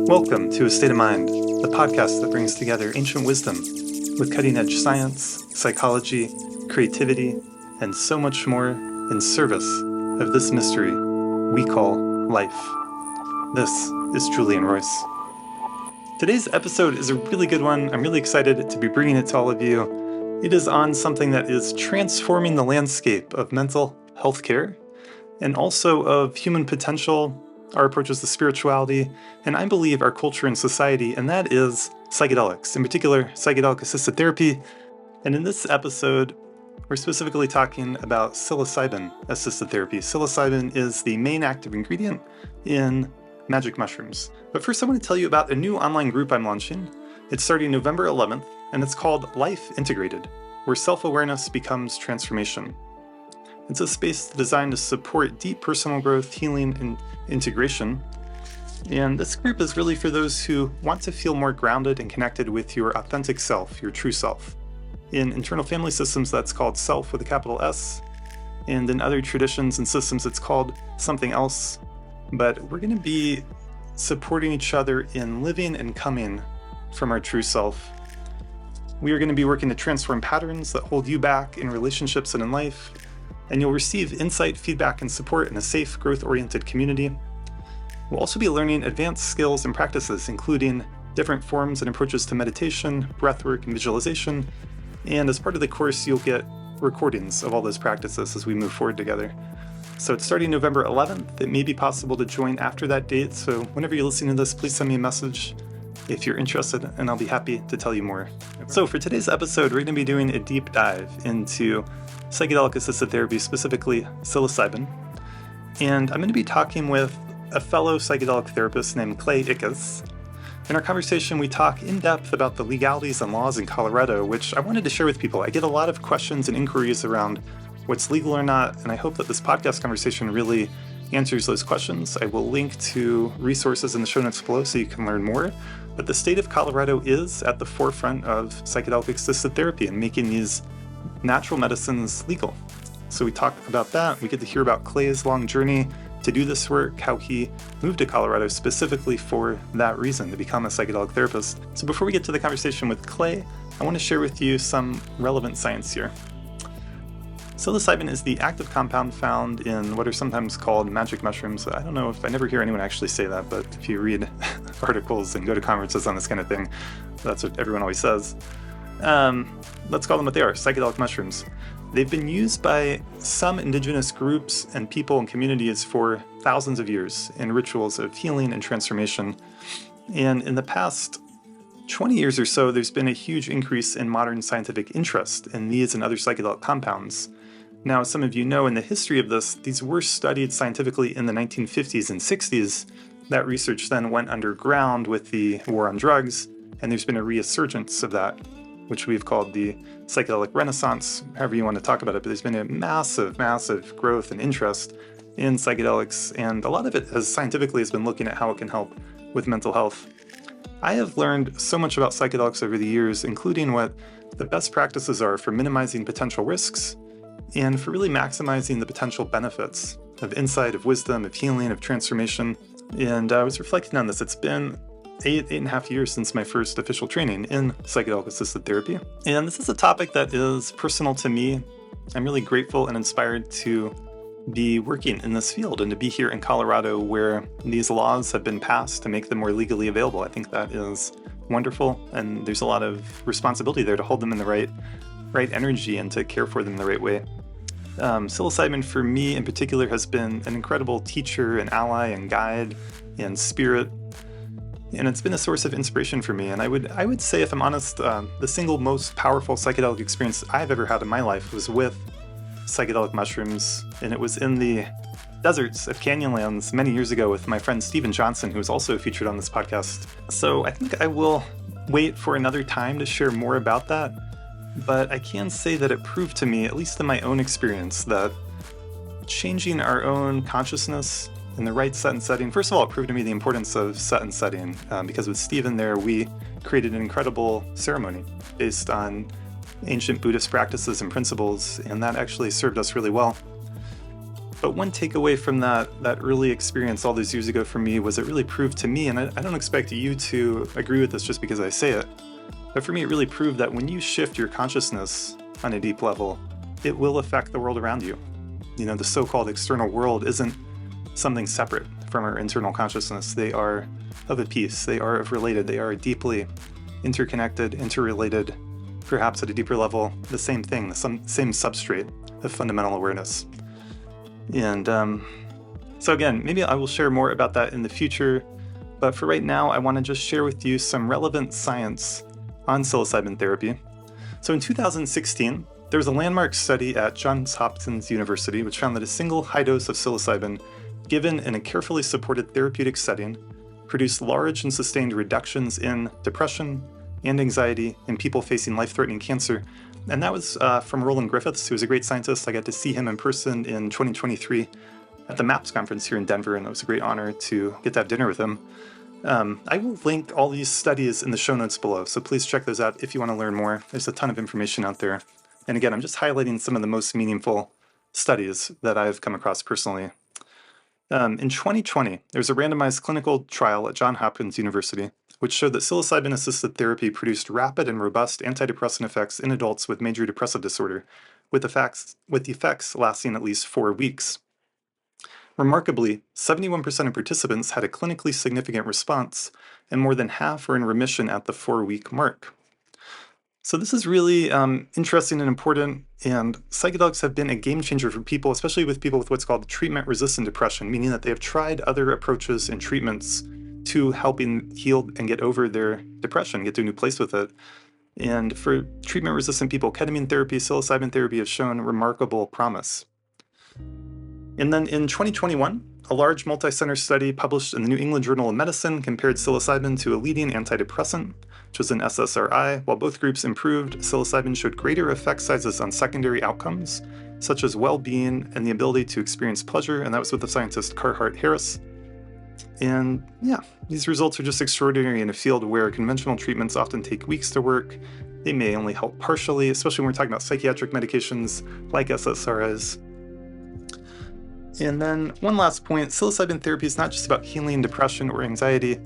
Welcome to A State of Mind, the podcast that brings together ancient wisdom with cutting-edge science, psychology, creativity, and so much more in service of this mystery we call life. This is Julian Royce. Today's episode is a really good one. I'm really excited to be bringing it to all of you. It is on something that is transforming the landscape of mental health care and also of human potential, our approaches to spirituality, and I believe our culture and society, and that is psychedelics, in particular, psychedelic-assisted therapy. And in this episode, we're specifically talking about psilocybin-assisted therapy. Psilocybin is the main active ingredient in magic mushrooms. But first, I want to tell you about a new online group I'm launching. It's starting November 11th, and it's called Life Integrated, where self-awareness becomes transformation. It's a space designed to support deep personal growth, healing, and integration. And this group is really for those who want to feel more grounded and connected with your authentic self, your true self. In internal family systems, that's called self with a capital S. And in other traditions and systems, it's called something else. But we're going to be supporting each other in living and coming from our true self. We are going to be working to transform patterns that hold you back in relationships and in life. And you'll receive insight, feedback, and support in a safe, growth-oriented community. We'll also be learning advanced skills and practices, including different forms and approaches to meditation, breathwork, and visualization. And as part of the course, you'll get recordings of all those practices as we move forward together. So it's starting November 11th. It may be possible to join after that date, so whenever you're listening to this, please send me a message if you're interested, and I'll be happy to tell you more. So for today's episode, we're going to be doing a deep dive into psychedelic-assisted therapy, specifically psilocybin. And I'm going to be talking with a fellow psychedelic therapist named Clay Ickes. In our conversation, we talk in depth about the legalities and laws in Colorado, which I wanted to share with people. I get a lot of questions and inquiries around what's legal or not, and I hope that this podcast conversation really answers those questions. I will link to resources in the show notes below so you can learn more. But the state of Colorado is at the forefront of psychedelic-assisted therapy and making these natural medicines legal. So we talk about that. We get to hear about Clay's long journey to do this work, how he moved to Colorado specifically for that reason, to become a psychedelic therapist. So before we get to the conversation with Clay, I want to share with you some relevant science here. Psilocybin is the active compound found in what are sometimes called magic mushrooms. I don't know if I never hear anyone actually say that, but if you read articles and go to conferences on this kind of thing, that's what everyone always says. Let's call them what they are, psychedelic mushrooms. They've been used by some indigenous groups and people and communities for thousands of years in rituals of healing and transformation. And in the past 20 years or so, there's been a huge increase in modern scientific interest in these and other psychedelic compounds. Now, as some of you know, in the history of this, these were studied scientifically in the 1950s and 60s. That research then went underground with the war on drugs, and there's been a resurgence of that, which we've called the psychedelic renaissance, however you want to talk about it, but there's been a massive growth and interest in psychedelics, and a lot of it scientifically has been looking at how it can help with mental health. I have learned so much about psychedelics over the years, including what the best practices are for minimizing potential risks and for really maximizing the potential benefits of insight, of wisdom, of healing, of transformation. And I was reflecting on this. It's been eight and a half years since my first official training in psychedelic-assisted therapy. And this is a topic that is personal to me. I'm really grateful and inspired to be working in this field and to be here in Colorado where these laws have been passed to make them more legally available. I think that is wonderful, and there's a lot of responsibility there to hold them in the right energy and to care for them in the right way. Psilocybin for me in particular has been an incredible teacher and ally and guide and spirit. And it's been a source of inspiration for me. And I would say, if I'm honest, the single most powerful psychedelic experience I've ever had in my life was with psychedelic mushrooms. And it was in the deserts of Canyonlands many years ago with my friend Stephen Johnson, who was also featured on this podcast. So I think I will wait for another time to share more about that. But I can say that it proved to me, at least in my own experience, that changing our own consciousness in the right set and setting. First of all, it proved to me the importance of set and setting, because with Stephen there, we created an incredible ceremony based on ancient Buddhist practices and principles, and that actually served us really well. But one takeaway from that early experience all those years ago for me was it really proved to me, and I don't expect you to agree with this just because I say it, but for me it really proved that when you shift your consciousness on a deep level, it will affect the world around you. The so-called external world isn't something separate from our internal consciousness. They are of a piece, they are related, they are deeply interconnected, interrelated, perhaps at a deeper level, the same thing, the same substrate of fundamental awareness. And so again, maybe I will share more about that in the future, but for right now, I want to just share with you some relevant science on psilocybin therapy. So in 2016, there was a landmark study at Johns Hopkins University which found that a single high dose of psilocybin given in a carefully supported therapeutic setting produced large and sustained reductions in depression and anxiety in people facing life-threatening cancer. And that was from Roland Griffiths, who was a great scientist. I got to see him in person in 2023 at the MAPS conference here in Denver, and it was a great honor to get to have dinner with him. I will link all these studies in the show notes below, so please check those out if you want to learn more. There's a ton of information out there. And again, I'm just highlighting some of the most meaningful studies that I've come across personally. In 2020, there was a randomized clinical trial at Johns Hopkins University which showed that psilocybin-assisted therapy produced rapid and robust antidepressant effects in adults with major depressive disorder, with the effects lasting at least 4 weeks. Remarkably, 71% of participants had a clinically significant response, and more than half were in remission at the 4-week mark. So this is really interesting and important, and psychedelics have been a game changer for people, especially with people with what's called treatment-resistant depression, meaning that they have tried other approaches and treatments to helping heal and get over their depression, get to a new place with it. And for treatment-resistant people, ketamine therapy, psilocybin therapy have shown remarkable promise. And then in 2021, a large multi-center study published in the New England Journal of Medicine compared psilocybin to a leading antidepressant, which was an SSRI. While both groups improved, psilocybin showed greater effect sizes on secondary outcomes, such as well-being and the ability to experience pleasure, and that was with the scientist Carhart-Harris. And yeah, these results are just extraordinary in a field where conventional treatments often take weeks to work. They may only help partially, especially when we're talking about psychiatric medications like SSRIs. And then one last point, psilocybin therapy is not just about healing depression or anxiety.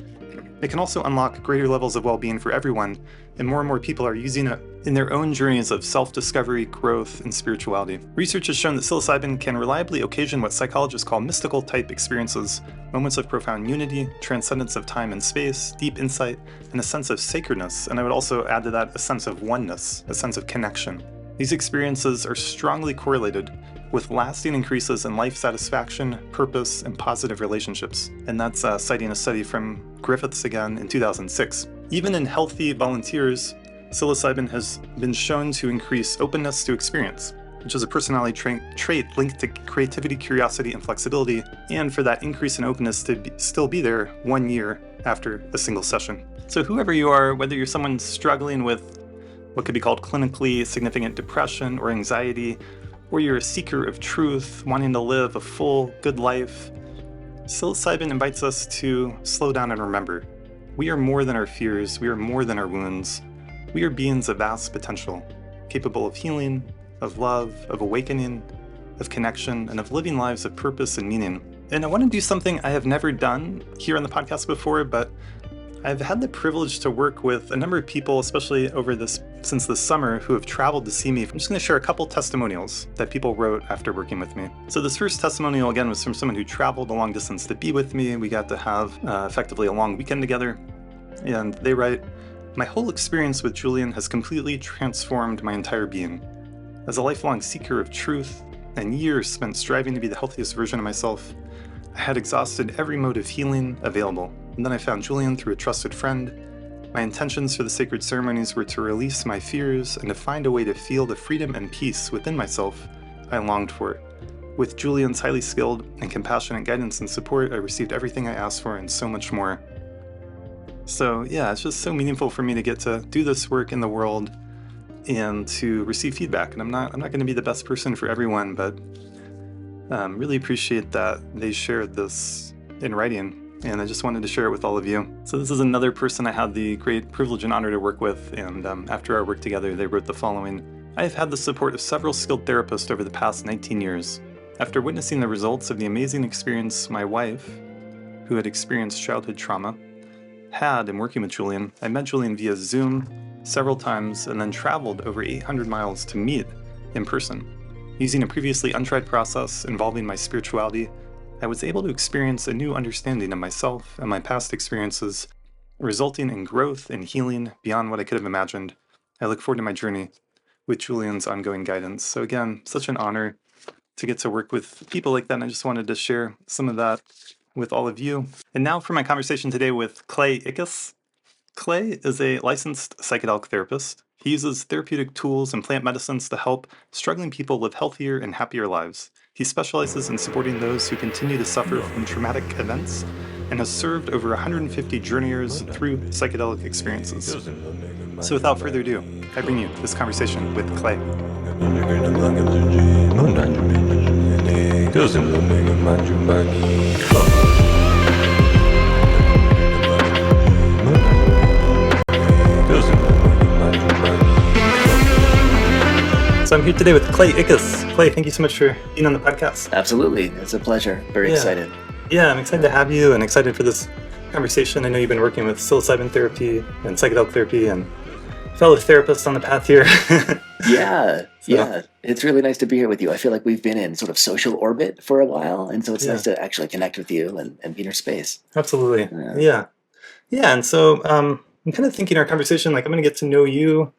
It can also unlock greater levels of well-being for everyone, and more people are using it in their own journeys of self-discovery, growth, and spirituality. Research has shown that psilocybin can reliably occasion what psychologists call mystical-type experiences, moments of profound unity, transcendence of time and space, deep insight, and a sense of sacredness, and I would also add to that a sense of oneness, a sense of connection. These experiences are strongly correlated with lasting increases in life satisfaction, purpose, and positive relationships. And that's citing a study from Griffiths again in 2006. Even in healthy volunteers, psilocybin has been shown to increase openness to experience, which is a personality trait linked to creativity, curiosity, and flexibility, and for that increase in openness to still be there 1 year after a single session. So whoever you are, whether you're someone struggling with what could be called clinically significant depression or anxiety, or you're a seeker of truth, wanting to live a full, good life, psilocybin invites us to slow down and remember. We are more than our fears, we are more than our wounds. We are beings of vast potential, capable of healing, of love, of awakening, of connection, and of living lives of purpose and meaning. And I want to do something I have never done here on the podcast before, but I've had the privilege to work with a number of people, especially since this summer, who have traveled to see me. I'm just going to share a couple testimonials that people wrote after working with me. So this first testimonial, again, was from someone who traveled a long distance to be with me. We got to have effectively a long weekend together. And they write, "My whole experience with Julian has completely transformed my entire being. As a lifelong seeker of truth and years spent striving to be the healthiest version of myself, I had exhausted every mode of healing available. And then I found Julian through a trusted friend. My intentions for the sacred ceremonies were to release my fears and to find a way to feel the freedom and peace within myself I longed for. With Julian's highly skilled and compassionate guidance and support, I received everything I asked for and so much more." So yeah, it's just so meaningful for me to get to do this work in the world and to receive feedback. And I'm not going to be the best person for everyone, but really appreciate that they shared this in writing. And I just wanted to share it with all of you. So this is another person I had the great privilege and honor to work with, and after our work together, they wrote the following. "I have had the support of several skilled therapists over the past 19 years. After witnessing the results of the amazing experience my wife, who had experienced childhood trauma, had in working with Julian, I met Julian via Zoom several times and then traveled over 800 miles to meet in person. Using a previously untried process involving my spirituality, I was able to experience a new understanding of myself and my past experiences, resulting in growth and healing beyond what I could have imagined. I look forward to my journey with Julian's ongoing guidance. So again, such an honor to get to work with people like that, and I just wanted to share some of that with all of you. And now for my conversation today with Clay Ickes. Clay is a licensed psychedelic therapist. He uses therapeutic tools and plant medicines to help struggling people live healthier and happier lives. He specializes in supporting those who continue to suffer from traumatic events and has served over 150 journeyers through psychedelic experiences. So without further ado, I bring you this conversation with Clay. So I'm here today with Clay Ickes. Clay, thank you so much for being on the podcast. Absolutely. It's a pleasure. Very excited. Yeah, I'm excited to have you and excited for this conversation. I know you've been working with psilocybin therapy and psychedelic therapy and fellow therapists on the path here. Yeah. It's really nice to be here with you. I feel like we've been in sort of social orbit for a while, and so it's nice to actually connect with you and be in your space. Absolutely. Yeah. And so I'm kind of thinking our conversation, like I'm going to get to know you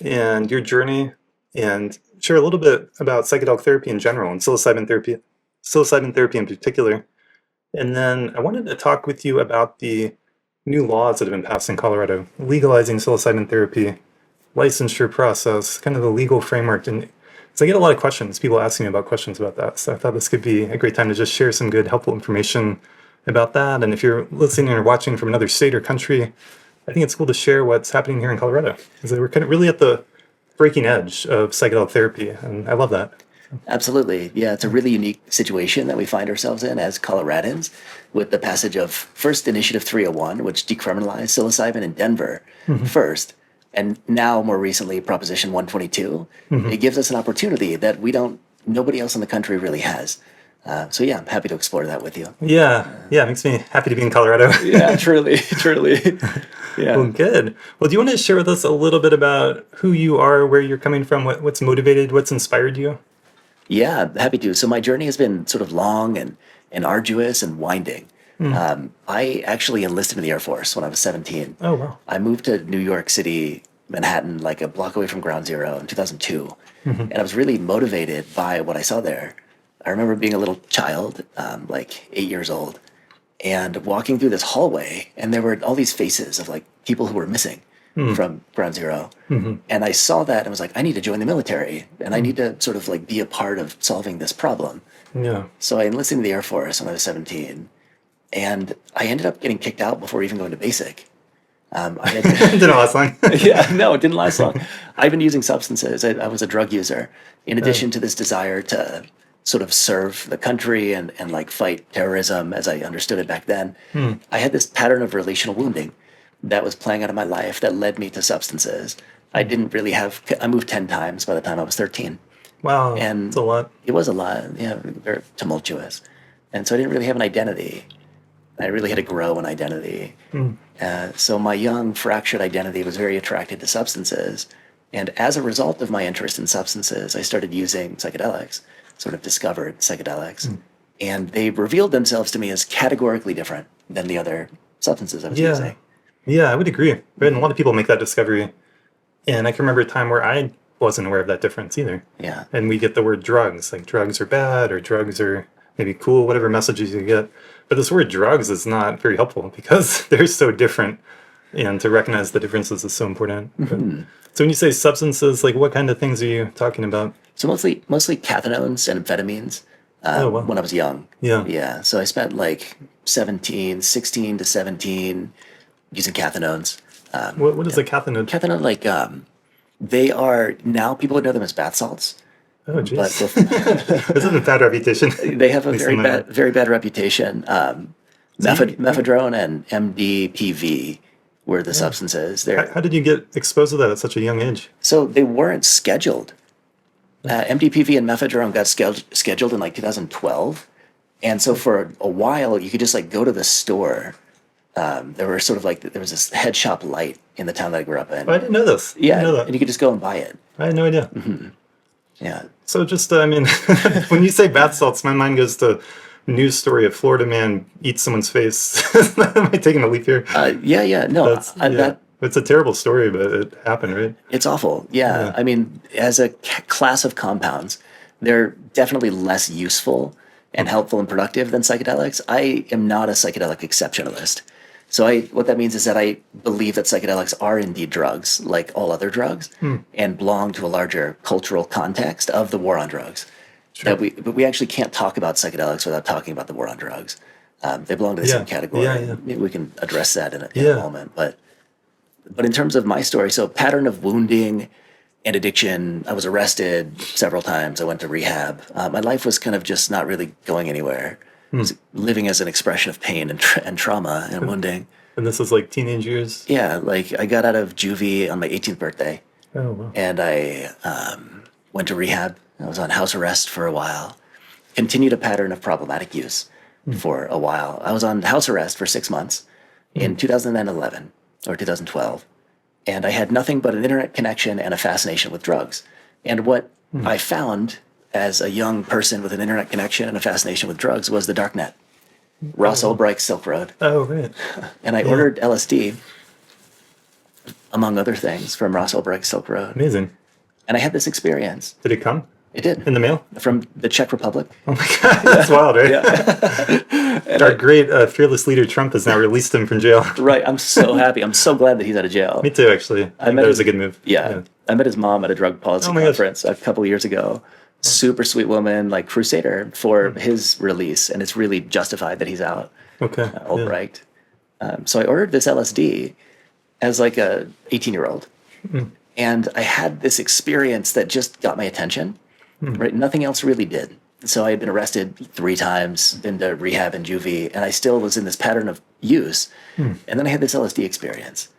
and your journey and share a little bit about psychedelic therapy in general and psilocybin therapy in particular. And then I wanted to talk with you about the new laws that have been passed in Colorado, legalizing psilocybin therapy, licensure process, kind of the legal framework. And so I get a lot of questions, people asking me about questions about that. So I thought this could be a great time to just share some good, helpful information about that. And if you're listening or watching from another state or country, I think it's cool to share what's happening here in Colorado, because we're kind of really at the breaking edge of psychedelic therapy, and I love that. Absolutely. Yeah, it's a really unique situation that we find ourselves in as Coloradans with the passage of first Initiative 301, which decriminalized psilocybin in Denver first, and now more recently Proposition 122. It gives us an opportunity that nobody else in the country really has. So yeah, I'm happy to explore that with you. Yeah, it makes me happy to be in Colorado. Yeah, truly. Yeah. Well, good. Well, do you want to share with us a little bit about who you are, where you're coming from, what's motivated, what's inspired you? Yeah, happy to. So my journey has been sort of long and arduous and winding. I actually enlisted in the Air Force when I was 17. Oh, wow. I moved to New York City, Manhattan, like a block away from Ground Zero in 2002. And I was really motivated by what I saw there. I remember being a little child, like 8 years old, and walking through this hallway, and there were all these faces of like people who were missing from Ground Zero. And I saw that and was like, I need to join the military, and I need to sort of like be a part of solving this problem. Yeah. So I enlisted in the Air Force when I was 17, and I ended up getting kicked out before even going to basic. Didn't last long. Yeah, no, it didn't last long. I've been using substances. I was a drug user, in addition to this desire to sort of serve the country and like fight terrorism as I understood it back then. I had this pattern of relational wounding that was playing out of my life that led me to substances. I moved 10 times by the time I was 13. Wow, and that's a lot. It was a lot, very tumultuous. And so I didn't really have an identity. I really had to grow an identity. So my young, fractured identity was very attracted to substances. And as a result of my interest in substances, I started using psychedelics, sort of discovered psychedelics. And they revealed themselves to me as categorically different than the other substances I was using. Yeah, I would agree. Right? And a lot of people make that discovery. And I can remember a time where I wasn't aware of that difference either. Yeah. And we get the word drugs, like drugs are bad or drugs are maybe cool, whatever messages you get. But this word drugs is not very helpful because they're so different. And to recognize the differences is so important. So when you say substances, like what kind of things are you talking about? So mostly cathinones and amphetamines when I was young. Yeah. So I spent like 16 to 17 using cathinones. What is a cathinone? Cathinone, like they are, now people would know them as bath salts. Oh, geez. This is a bad reputation. They have a very bad reputation. Mephedrone and MDPV were the substances. How did you get exposed to that at such a young age? So they weren't scheduled. MDPV and methadone got scheduled in like 2012. And so for a while, you could just like go to the store. There were sort of like, there was this head shop light in the town that I grew up in. Oh, I didn't know this. Yeah, I didn't know that. and you could just go and buy it. I had no idea. Yeah. So just, I mean, when you say bath salts, my mind goes to news story of Florida man eats someone's face. Am I taking a leap here? Yeah. No, It's a terrible story, but it happened, right? it's awful. Yeah. I mean, as a class of compounds, they're definitely less useful and helpful and productive than psychedelics. I am not a psychedelic exceptionalist. So what that means is that I believe that psychedelics are indeed drugs, like all other drugs, and belong to a larger cultural context of the war on drugs. Sure. But we actually can't talk about psychedelics without talking about the war on drugs. They belong to the same category. Yeah. Maybe we can address that in a moment. But in terms of my story, so pattern of wounding and addiction, I was arrested several times. I went to rehab. My life was kind of just not really going anywhere. I was living as an expression of pain and trauma and wounding. And this was like teenage years? Yeah, like I got out of juvie on my 18th birthday. Oh, wow. And I went to rehab. I was on house arrest for a while. Continued a pattern of problematic use for a while. I was on house arrest for 6 months in 2011 or 2012. And I had nothing but an internet connection and a fascination with drugs. And what I found as a young person with an internet connection and a fascination with drugs was the darknet. Ross Ulbricht's Silk Road. Oh, right. And I ordered LSD, among other things, from Ross Ulbricht's Silk Road. Amazing. And I had this experience. Did it come? It did. In the mail? From the Czech Republic. Oh my God, that's wild, right? Yeah. Our great fearless leader Trump has now released him from jail. Right. I'm so happy. I'm so glad that he's out of jail. Me too, actually. I think that was a good move. Yeah. I met his mom at a drug policy conference a couple of years ago. Super sweet woman, like crusader for his release. And it's really justified that he's out. Okay. Ulbricht. So I ordered this LSD as like a 18-year-old. And I had this experience that just got my attention. Right? Nothing else really did. So I had been arrested 3 times, been to rehab and juvie, and I still was in this pattern of use. And then I had this LSD experience.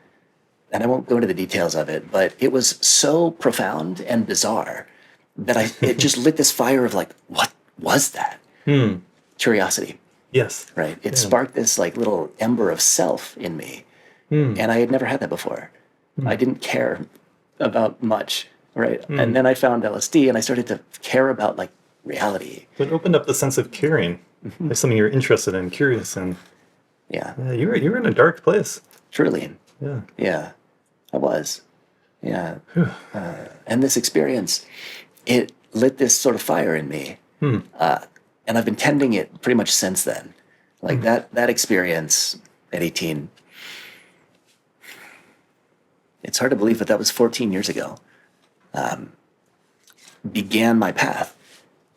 And I won't go into the details of it, but it was so profound and bizarre that it just lit this fire of like, what was that? Curiosity. Yes. Right? It sparked this like little ember of self in me. And I had never had that before. I didn't care about much. Right. And then I found LSD and I started to care about like reality. It opened up the sense of caring. There's something you're interested in, curious in. Yeah. You were in a dark place. Truly. Yeah. Yeah. I was. Yeah. And this experience, it lit this sort of fire in me. And I've been tending it pretty much since then. Like that experience at 18, it's hard to believe, but that was 14 years ago. Began my path.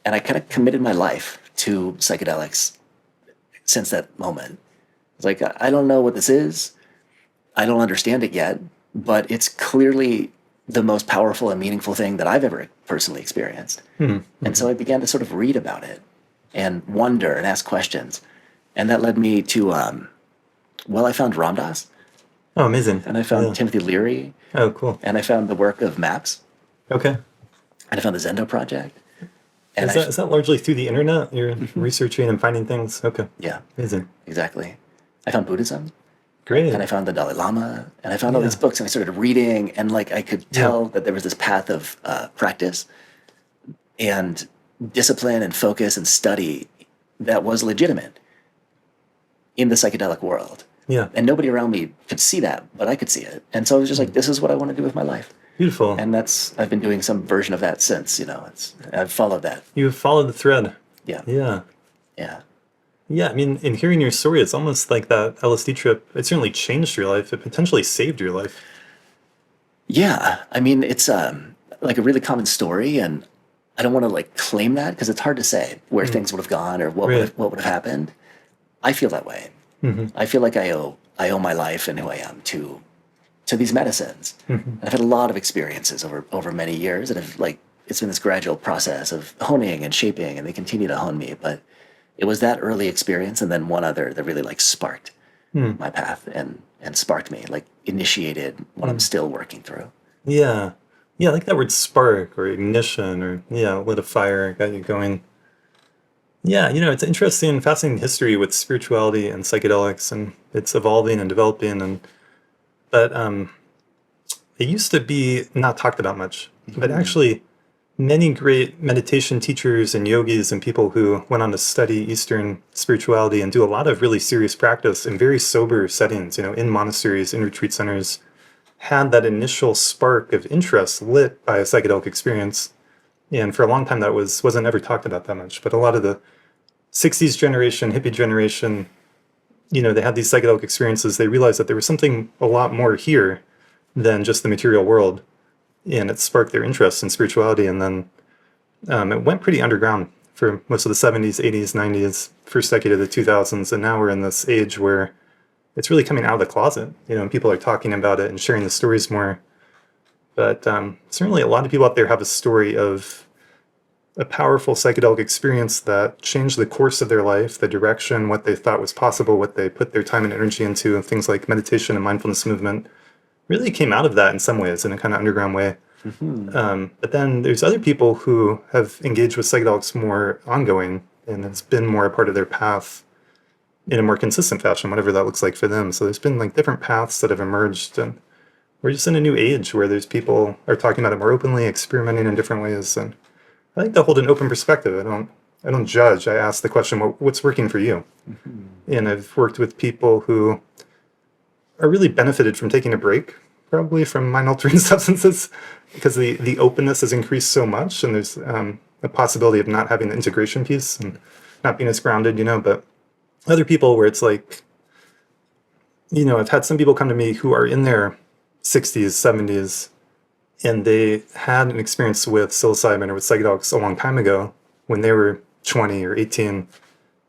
And I kind of committed my life to psychedelics since that moment. It's like, I don't know what this is. I don't understand it yet, but it's clearly the most powerful and meaningful thing that I've ever personally experienced. And so I began to sort of read about it and wonder and ask questions. And that led me to, I found Ram Dass. Oh, amazing. And I found Timothy Leary. Oh, cool. And I found the work of MAPS. Okay. And I found the Zendo Project. And is that largely through the internet? You're researching and finding things? Okay. Yeah. Amazing. Exactly. I found Buddhism. Great. And I found the Dalai Lama. And I found all these books and I started reading. And like I could tell that there was this path of practice and discipline and focus and study that was legitimate in the psychedelic world. Yeah. And nobody around me could see that, but I could see it. And so I was just like, this is what I want to do with my life. Beautiful. And I've been doing some version of that since, I've followed that. You've followed the thread. Yeah. Yeah. Yeah. Yeah, I mean, in hearing your story, it's almost like that LSD trip, it certainly changed your life. It potentially saved your life. Yeah. I mean, it's like a really common story, and I don't want to like claim that because it's hard to say where things would have gone or what would have happened. I feel that way. I feel like I owe my life and who I am to these medicines. And I've had a lot of experiences over many years, and it's been this gradual process of honing and shaping, and they continue to hone me. But it was that early experience, and then one other that really like sparked my path and sparked me, like initiated what I'm still working through. Yeah. Yeah, I like that word spark or ignition or, yeah, lit a fire, got you going. Yeah, it's interesting, fascinating history with spirituality and psychedelics, and it's evolving and developing. But it used to be not talked about much. But actually, many great meditation teachers and yogis and people who went on to study Eastern spirituality and do a lot of really serious practice in very sober settings, in monasteries, in retreat centers, had that initial spark of interest lit by a psychedelic experience. And for a long time, that wasn't ever talked about that much. But a lot of the 60s generation, hippie generation, they had these psychedelic experiences. They realized that there was something a lot more here than just the material world. And it sparked their interest in spirituality. And then it went pretty underground for most of the 70s, 80s, 90s, first decade of the 2000s. And now we're in this age where it's really coming out of the closet, and people are talking about it and sharing the stories more. But certainly a lot of people out there have a story of a powerful psychedelic experience that changed the course of their life, the direction, what they thought was possible, what they put their time and energy into, and things like meditation and mindfulness movement really came out of that in some ways, in a kind of underground way. But then there's other people who have engaged with psychedelics more ongoing, and it's been more a part of their path in a more consistent fashion, whatever that looks like for them. So there's been like different paths that have emerged, and we're just in a new age where there's people are talking about it more openly, experimenting in different ways. And I like to hold an open perspective. I don't judge. I ask the question, what's working for you? And I've worked with people who are really benefited from taking a break, probably from mind-altering substances, because the openness has increased so much, and there's a possibility of not having the integration piece and not being as grounded, but other people where it's like, I've had some people come to me who are in their 60s, 70s, and they had an experience with psilocybin or with psychedelics a long time ago when they were 20 or 18,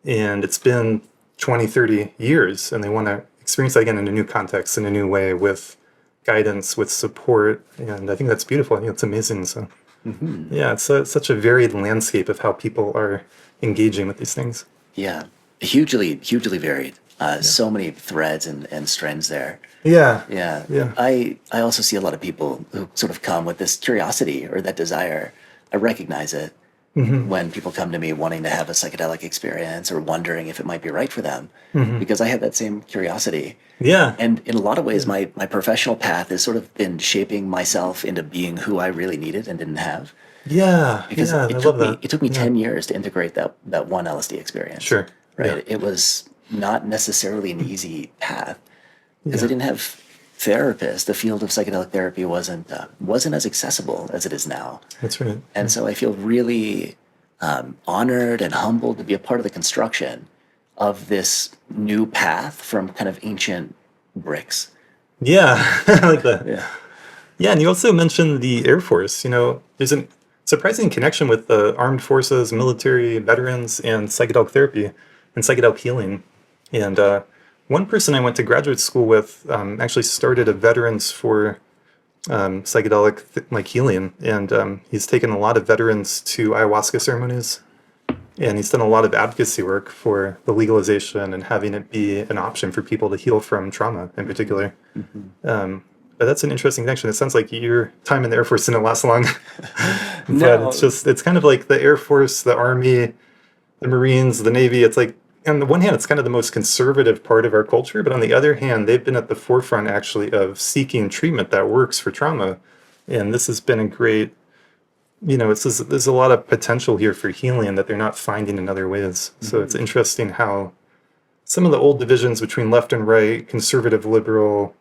and it's been 20, 30 years, and they want to experience that again in a new context, in a new way, with guidance, with support, and I think that's beautiful. I think it's amazing. So, yeah, it's such a varied landscape of how people are engaging with these things. Yeah, hugely varied. So many threads and strands there. Yeah. I also see a lot of people who sort of come with this curiosity or that desire. I recognize it when people come to me wanting to have a psychedelic experience or wondering if it might be right for them, because I have that same curiosity. Yeah. And in a lot of ways, my professional path has sort of been shaping myself into being who I really needed and didn't have. Yeah. Because I love that. It took me 10 years to integrate that one LSD experience. Sure. Right. Yeah. It was not necessarily an easy path because I didn't have therapists. The field of psychedelic therapy wasn't as accessible as it is now. That's right. And so I feel really honored and humbled to be a part of the construction of this new path from kind of ancient bricks. Yeah, I like that. Yeah. Yeah, and you also mentioned the Air Force. There's a surprising connection with the armed forces, military, veterans, and psychedelic therapy and psychedelic healing. And one person I went to graduate school with actually started a Veterans for psychedelic healing, and he's taken a lot of veterans to ayahuasca ceremonies, and he's done a lot of advocacy work for the legalization and having it be an option for people to heal from trauma in particular. But that's an interesting connection. It sounds like your time in the Air Force didn't last long. No. But it's kind of like the Air Force, the Army, the Marines, the Navy. It's like, on the one hand, it's kind of the most conservative part of our culture, but on the other hand, they've been at the forefront actually of seeking treatment that works for trauma. And this has been a great, there's a lot of potential here for healing that they're not finding in other ways. So it's interesting how some of the old divisions between left and right, conservative, liberal,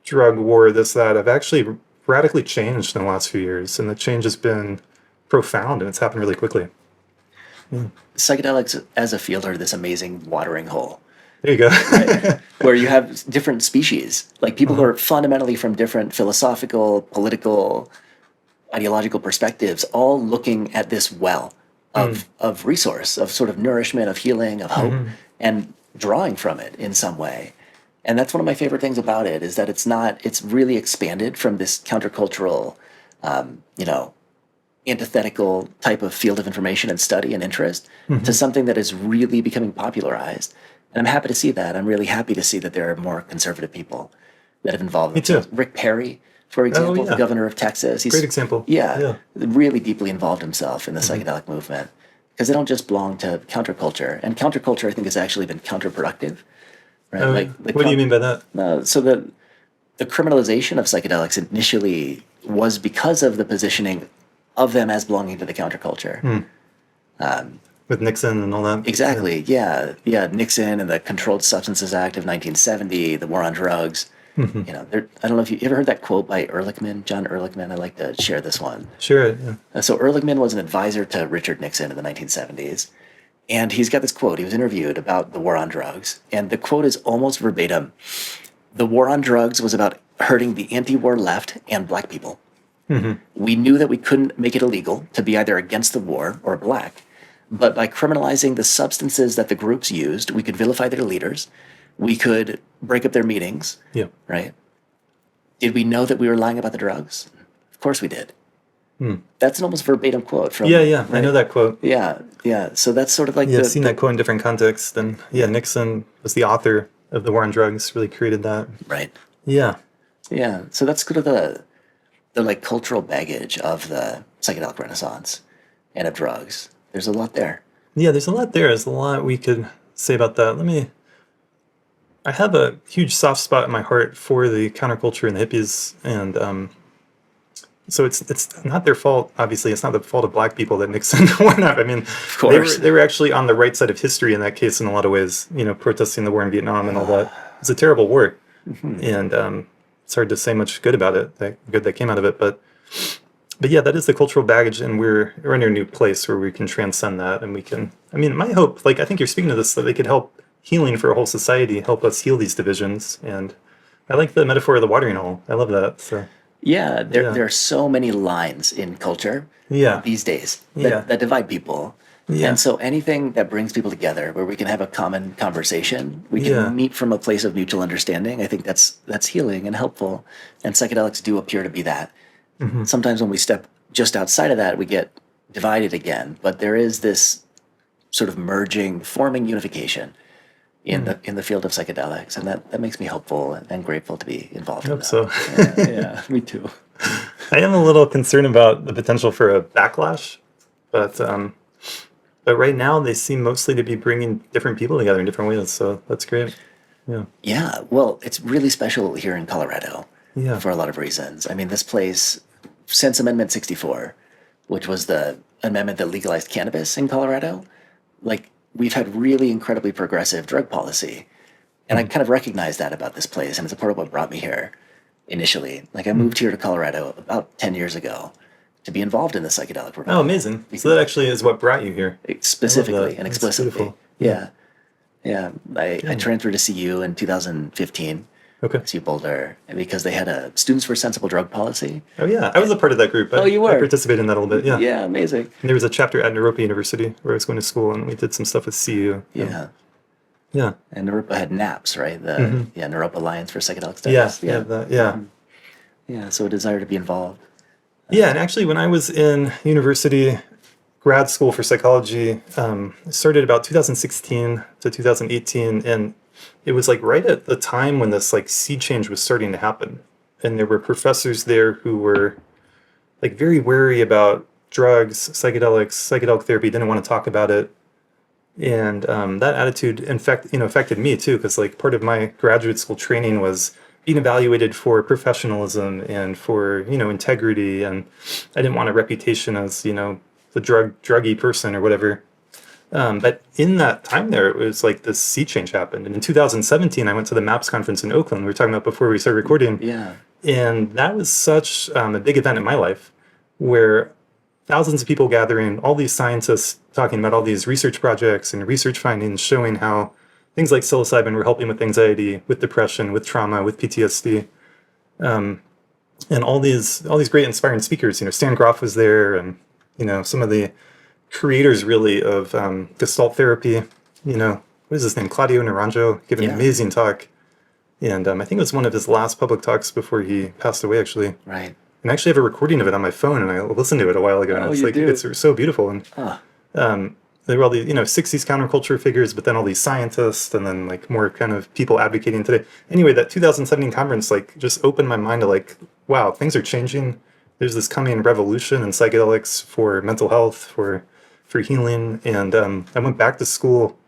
drug war, this, that, have actually radically changed in the last few years. And the change has been profound, and it's happened really quickly. Psychedelics as a field are this amazing watering hole. There you go. Right? Where you have different species, like people who are fundamentally from different philosophical, political, ideological perspectives, all looking at this well of resource, of sort of nourishment, of healing, of hope, and drawing from it in some way. And that's one of my favorite things about it, is that it's really expanded from this countercultural, antithetical type of field of information and study and interest to something that is really becoming popularized. And I'm happy to see that. I'm really happy to see that there are more conservative people that have involved Me too. themselves. Rick Perry, For example, yeah. the governor of Texas. He's Great example. Yeah, really deeply involved himself in the psychedelic movement because they don't just belong to counterculture. And counterculture, I think, has actually been counterproductive. Right? Oh, what do you mean by that? So the criminalization of psychedelics initially was because of the positioning of them as belonging to the counterculture. With Nixon and all that? Exactly, yeah. Nixon and the Controlled Substances Act of 1970, the war on drugs. You know, I don't know if you ever heard that quote by Ehrlichman, John Ehrlichman. I like to share this one. Sure, yeah. So Ehrlichman was an advisor to Richard Nixon in the 1970s. And he's got this quote. He was interviewed about the war on drugs. And the quote is almost verbatim. The war on drugs was about hurting the anti-war left and black people. We knew that we couldn't make it illegal to be either against the war or black. But by criminalizing the substances that the groups used, we could vilify their leaders. We could break up their meetings. Yeah. Right? Did we know that we were lying about the drugs? Of course we did. That's an almost verbatim quote from. Yeah. Right? I know that quote. Yeah. So that's sort of like I've seen that quote in different contexts. And Nixon was the author of the war on drugs, really created that. Right. Yeah. So that's sort of the like cultural baggage of the psychedelic renaissance and of drugs. There's a lot there. Yeah, there's a lot there. There's a lot we could say about that. I have a huge soft spot in my heart for the counterculture and the hippies, and so it's not their fault. Obviously, it's not the fault of black people that Nixon went up. I mean, Of course. they were actually on the right side of history in that case in a lot of ways. You know, protesting the war in Vietnam and all that. It's a terrible war, and it's hard to say much good about it. That came out of it, but yeah, that is the cultural baggage, and we're in a new place where we can transcend that, and we can. I mean, my hope, I think you're speaking to this, that they could help healing for a whole society, help us heal these divisions. And I like the metaphor of the watering hole. I love that. So there are so many lines in culture these days that divide people. Yeah. And so anything that brings people together, where we can have a common conversation, we can meet from a place of mutual understanding. I think that's healing and helpful. And psychedelics do appear to be that. Sometimes when we step just outside of that, we get divided again. But there is this sort of merging, forming unification in the field of psychedelics, and that makes me hopeful and grateful to be involved in that. So. Yeah, me too. I am a little concerned about the potential for a backlash, but right now they seem mostly to be bringing different people together in different ways, so that's great. Yeah, well, it's really special here in Colorado for a lot of reasons. I mean, this place, since Amendment 64, which was the amendment that legalized cannabis in Colorado, we've had really incredibly progressive drug policy. And I kind of recognize that about this place, and it's a part of what brought me here initially. I moved here to Colorado about 10 years ago to be involved in the psychedelic program. Oh, amazing. So that actually is what brought you here. Specifically and explicitly. Yeah. I transferred to CU in 2015. Okay. CU Boulder, because they had a Students for Sensible Drug policy. Oh, yeah. I was a part of that group. You were? I participated in that a little bit, yeah. Yeah, amazing. And there was a chapter at Naropa University where I was going to school, and we did some stuff with CU. Yeah. Yeah. And Naropa had NAPS, right? The Naropa Alliance for Psychedelic Studies. Yeah, so a desire to be involved. Yeah, and actually when I was in university, grad school for psychology, started about 2016 to 2018, and it was right at the time when this sea change was starting to happen. And there were professors there who were very wary about drugs, psychedelic therapy, didn't want to talk about it. And that attitude, in fact, affected me too, because part of my graduate school training was being evaluated for professionalism and for integrity, and I didn't want a reputation as the druggy person or whatever. But in that time there, it was this sea change happened. And in 2017, I went to the MAPS conference in Oakland. We were talking about before we started recording. Yeah. And that was such a big event in my life, where thousands of people gathering, all these scientists talking about all these research projects and research findings showing how things like psilocybin were helping with anxiety, with depression, with trauma, with PTSD. And all these great inspiring speakers, Stan Groff was there, and some of the creators really of Gestalt therapy, what is his name? Claudio Naranjo gave an amazing talk. And I think it was one of his last public talks before he passed away, actually. Right. And I actually have a recording of it on my phone, and I listened to it a while ago. And it's so beautiful. And there were all these, 60s counterculture figures, but then all these scientists, and then more kind of people advocating today. Anyway, that 2017 conference just opened my mind to wow, things are changing. There's this coming revolution in psychedelics for mental health, for healing. And I went back to school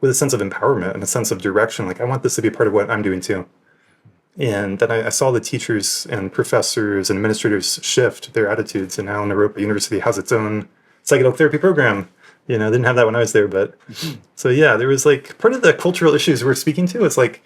with a sense of empowerment and a sense of direction. Like, I want this to be a part of what I'm doing too. And then I saw the teachers and professors and administrators shift their attitudes. And now Naropa University has its own psychedelic therapy program. You know, didn't have that when I was there. But so, yeah, there was like part of the cultural issues we're speaking to. It's like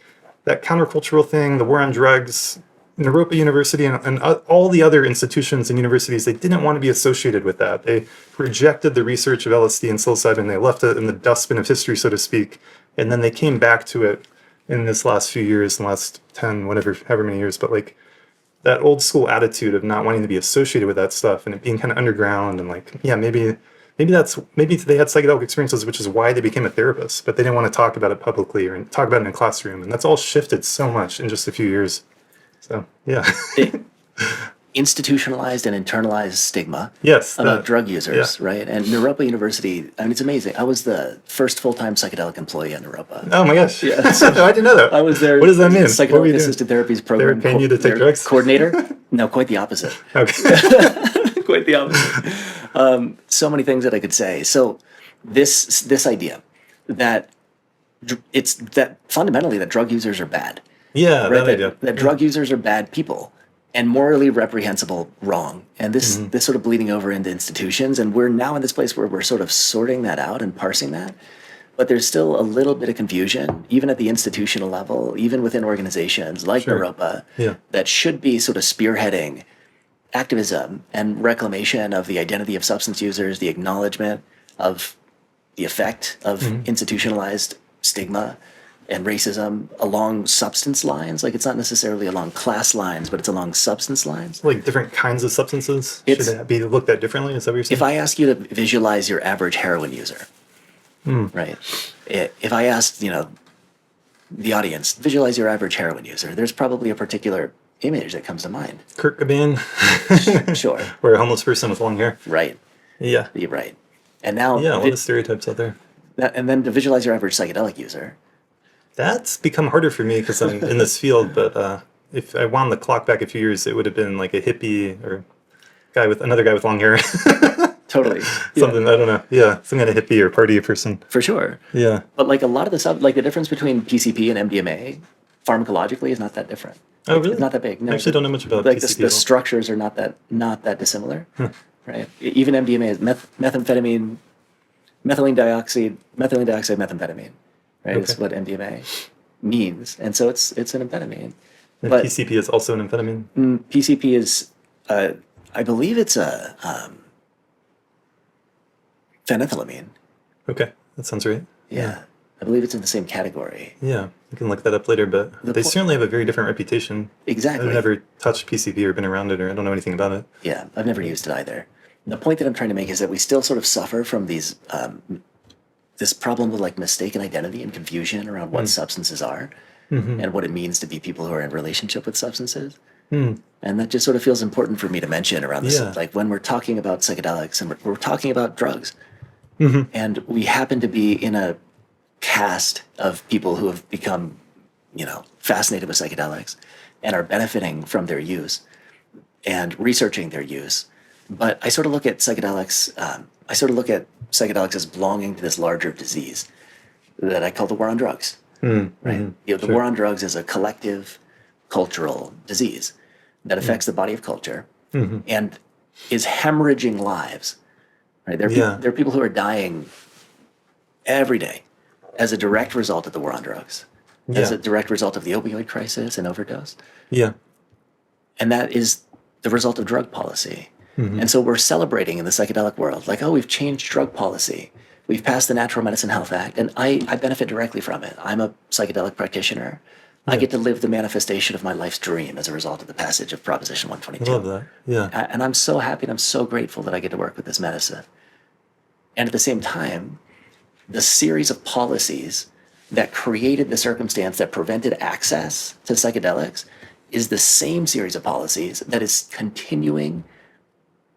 that countercultural thing, the war on drugs. Naropa University and all the other institutions and universities, they didn't want to be associated with that. They rejected the research of LSD and psilocybin. They left it in the dustbin of history, so to speak. And then they came back to it in this last few years, the last 10, whatever, however many years. But like that old school attitude of not wanting to be associated with that stuff and it being kind of underground and like, yeah, maybe they had psychedelic experiences, which is why they became a therapist, but they didn't want to talk about it publicly or talk about it in a classroom. And that's all shifted so much in just a few years. So, yeah. Institutionalized and internalized stigma Yes, about drug users, right? And Naropa University, I mean, it's amazing. I was the first full-time psychedelic employee at Naropa. Oh my gosh. Yeah. I didn't know that. I was there. What does that mean? Psychedelic-assisted therapies program. They were paying you to take drugs? Coordinator? No, quite the opposite. Okay. Quite the opposite. So many things that I could say. So this idea that fundamentally that drug users are bad. Yeah, right? That drug users are bad people and morally reprehensible wrong. And this sort of bleeding over into institutions. And we're now in this place where we're sort of sorting that out and parsing that. But there's still a little bit of confusion, even at the institutional level, even within organizations like Naropa, that should be sort of spearheading activism and reclamation of the identity of substance users, the acknowledgement of the effect of institutionalized stigma and racism along substance lines. Like, it's not necessarily along class lines, but it's along substance lines. Like different kinds of substances? Should it be looked at differently? Is that what you're saying? If I ask you to visualize your average heroin user, right? If I asked, the audience, visualize your average heroin user, there's probably a particular image that comes to mind. Kurt Cobain? Sure. Or a homeless person with long hair? Right. Yeah. You're right. And now... Yeah, all the stereotypes out there. And then to visualize your average psychedelic user... That's become harder for me because I'm in this field, but if I wound the clock back a few years, it would have been like a hippie or another guy with long hair. Totally. Something, I don't know. Yeah, some kind of hippie or party person. For sure. Yeah. But like a lot of the difference between PCP and MDMA pharmacologically is not that different. Oh, really? It's not that big. No, I actually don't know much about like PCP. The structures are not that dissimilar, right? Even MDMA is methamphetamine, methylene dioxide methamphetamine, right? It's what MDMA means, and so it's an amphetamine. And but PCP is also an amphetamine? PCP is, I believe it's a phenethylamine. Okay, that sounds right. Yeah. I believe it's in the same category. Yeah, you can look that up later, but they certainly have a very different reputation. Exactly. I've never touched PCP or been around it, or I don't know anything about it. Yeah, I've never used it either. The point that I'm trying to make is that we still sort of suffer from these this problem with like mistaken identity and confusion around what substances are and what it means to be people who are in relationship with substances. And that just sort of feels important for me to mention around this. Like when we're talking about psychedelics and we're talking about drugs, and we happen to be in a cast of people who have become, fascinated with psychedelics and are benefiting from their use and researching their use. But I sort of look at psychedelics, as belonging to this larger disease that I call the war on drugs. Right? The war on drugs is a collective cultural disease that affects the body of culture and is hemorrhaging lives. Right? There are people who are dying every day as a direct result of the war on drugs, as a direct result of the opioid crisis and overdose. Yeah. And that is the result of drug policy. And so we're celebrating in the psychedelic world, like, oh, we've changed drug policy. We've passed the Natural Medicine Health Act, and I benefit directly from it. I'm a psychedelic practitioner. I get to live the manifestation of my life's dream as a result of the passage of Proposition 122. I love that. Yeah. And I'm so happy and I'm so grateful that I get to work with this medicine. And at the same time, the series of policies that created the circumstance that prevented access to psychedelics is the same series of policies that is continuing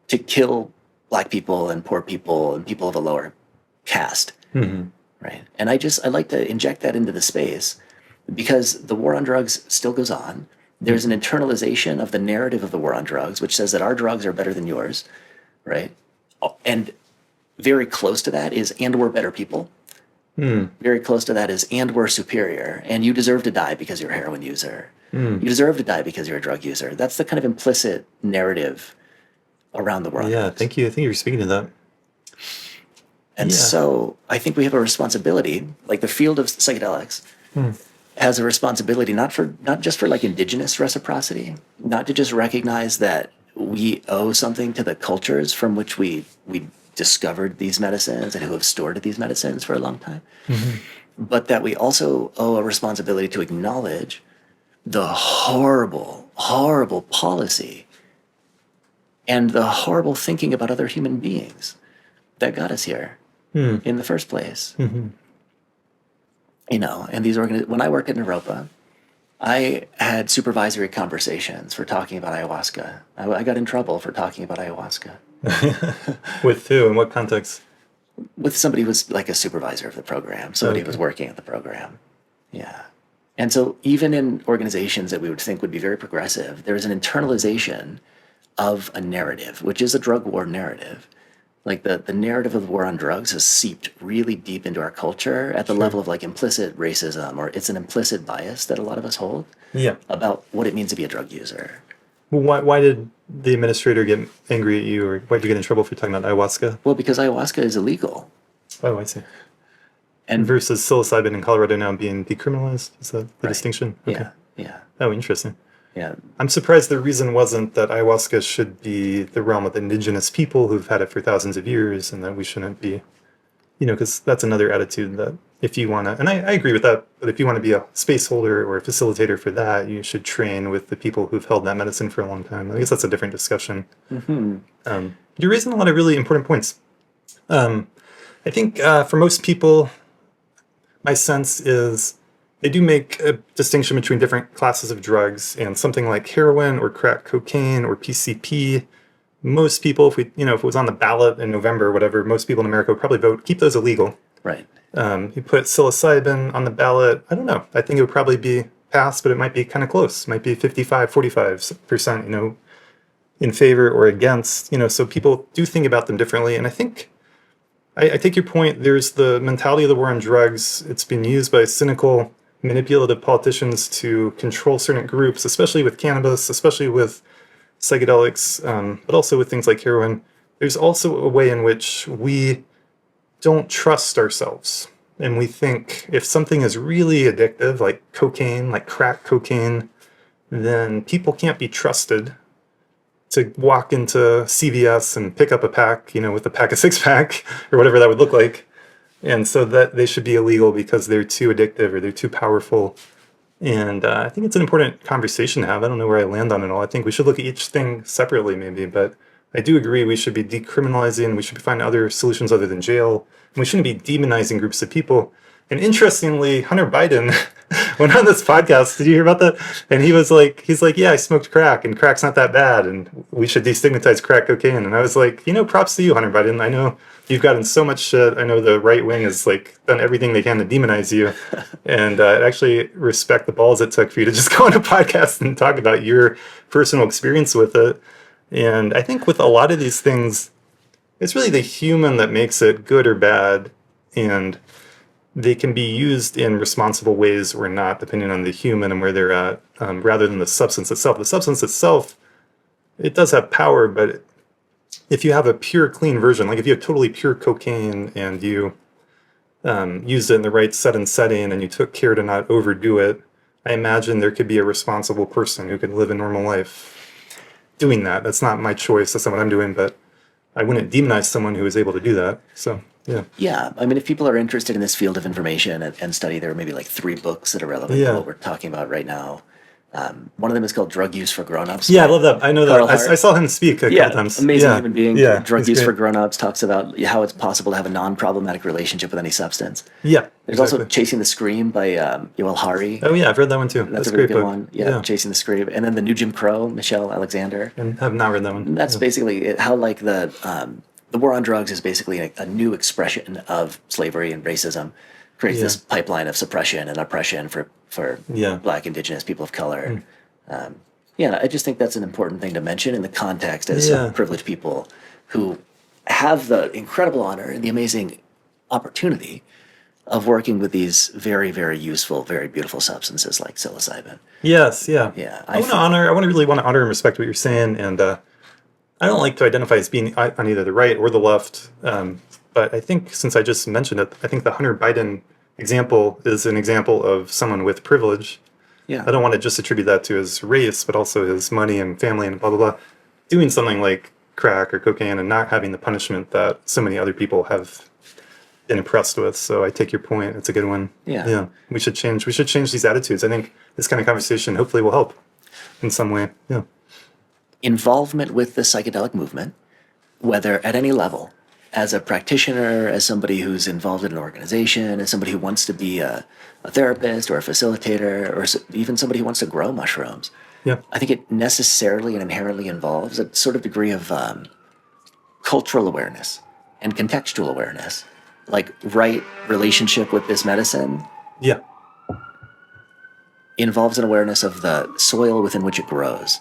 to kill Black people and poor people and people of a lower caste, right? And I like to inject that into the space because the war on drugs still goes on. There's an internalization of the narrative of the war on drugs, which says that our drugs are better than yours, right? And very close to that is, and we're better people. Very close to that is, and we're superior, and you deserve to die because you're a heroin user. You deserve to die because you're a drug user. That's the kind of implicit narrative around the world. Yeah, thank you. I think you're speaking to that. And so I think we have a responsibility, like the field of psychedelics has a responsibility, not just for like indigenous reciprocity, not to just recognize that we owe something to the cultures from which we discovered these medicines and who have stored these medicines for a long time, but that we also owe a responsibility to acknowledge the horrible, horrible policy and the horrible thinking about other human beings that got us here in the first place. You know, and these when I worked in Europa, I had supervisory conversations for talking about ayahuasca. I got in trouble for talking about ayahuasca. With who? In what context? With somebody who was like a supervisor of the program, somebody who was working at the program. Yeah. And so even in organizations that we would think would be very progressive, there's an internalization of a narrative, which is a drug war narrative. Like the narrative of the war on drugs has seeped really deep into our culture at the level of like implicit racism, or it's an implicit bias that a lot of us hold about what it means to be a drug user. Well, why did the administrator get angry at you, or why did you get in trouble for talking about ayahuasca? Well, because ayahuasca is illegal. Oh, I see. And versus psilocybin in Colorado now being decriminalized? Is that the distinction? Okay. Yeah. Oh, interesting. Yeah. I'm surprised the reason wasn't that ayahuasca should be the realm of indigenous people who've had it for thousands of years, and that we shouldn't be, because that's another attitude that if you want to, and I agree with that, but if you want to be a space holder or a facilitator for that, you should train with the people who've held that medicine for a long time. I guess that's a different discussion. You're raising a lot of really important points. I think for most people, my sense is they do make a distinction between different classes of drugs, and something like heroin or crack cocaine or PCP. Most people, if it was on the ballot in November or whatever, most people in America would probably vote keep those illegal. Right. You put psilocybin on the ballot, I don't know. I think it would probably be passed, but it might be kind of close. It might be 45% in favor or against. So people do think about them differently, and I think I take your point. There's the mentality of the war on drugs. It's been used by cynical, manipulative politicians to control certain groups, especially with cannabis, especially with psychedelics, but also with things like heroin. There's also a way in which we don't trust ourselves. And we think if something is really addictive, like cocaine, like crack cocaine, then people can't be trusted to walk into CVS and pick up a pack, with a pack of six-pack or whatever that would look like. And so that they should be illegal because they're too addictive or they're too powerful. And I think it's an important conversation to have. I don't know where I land on it all. I think we should look at each thing separately maybe, but I do agree we should be decriminalizing. We should find other solutions other than jail. And we shouldn't be demonizing groups of people. And interestingly, Hunter Biden went on this podcast. Did you hear about that? And he's like, yeah, I smoked crack, and crack's not that bad, and we should destigmatize crack cocaine. And I was like, props to you, Hunter Biden. I know you've gotten so much shit. I know the right wing has done everything they can to demonize you. And I actually respect the balls it took for you to just go on a podcast and talk about your personal experience with it. And I think with a lot of these things, it's really the human that makes it good or bad. And they can be used in responsible ways or not, depending on the human and where they're at, rather than the substance itself. The substance itself, it does have power, but if you have a pure, clean version, like if you have totally pure cocaine and you used it in the right set and setting and you took care to not overdo it, I imagine there could be a responsible person who could live a normal life doing that. That's not my choice. That's not what I'm doing, but I wouldn't demonize someone who is able to do that. So, yeah. Yeah. I mean, if people are interested in this field of information and study, there are maybe 3 books that are relevant to what we're talking about right now. One of them is called Drug Use for Grown-Ups. Yeah, I love that. I know that. I saw him speak a couple times. Amazing human being. Drug Use for Grown-Ups talks about how it's possible to have a non-problematic relationship with any substance. Yeah. There's also Chasing the Scream by Yoel Hari. Oh, yeah, I've read that one too. That's a really good one. Yeah, Chasing the Scream. And then The New Jim Crow, Michelle Alexander. And I've not read that one. That's basically how the war on drugs is basically a new expression of slavery and racism. Creates this pipeline of suppression and oppression for Black, Indigenous, people of color. Yeah, I just think that's an important thing to mention in the context as Yeah. some privileged people who have the incredible honor and the amazing opportunity of working with these very, very useful, very beautiful substances like psilocybin. Yes, yeah. Yeah, I really want to honor and respect what you're saying, and I don't like to identify as being on either the right or the left, but I think since I just mentioned it, I think the Hunter Biden example is an example of someone with privilege. Yeah. I don't want to just attribute that to his race, but also his money and family and blah, blah, blah. Doing something like crack or cocaine and not having the punishment that so many other people have been impressed with. So I take your point. It's a good one. Yeah. We should change these attitudes. I think this kind of conversation hopefully will help in some way. Yeah. Involvement with the psychedelic movement, whether at any level, as a practitioner, as somebody who's involved in an organization, as somebody who wants to be a therapist or a facilitator, or even somebody who wants to grow mushrooms. Yeah. I think it necessarily and inherently involves a sort of degree of cultural awareness and contextual awareness, like right relationship with this medicine. Yeah. Involves an awareness of the soil within which it grows.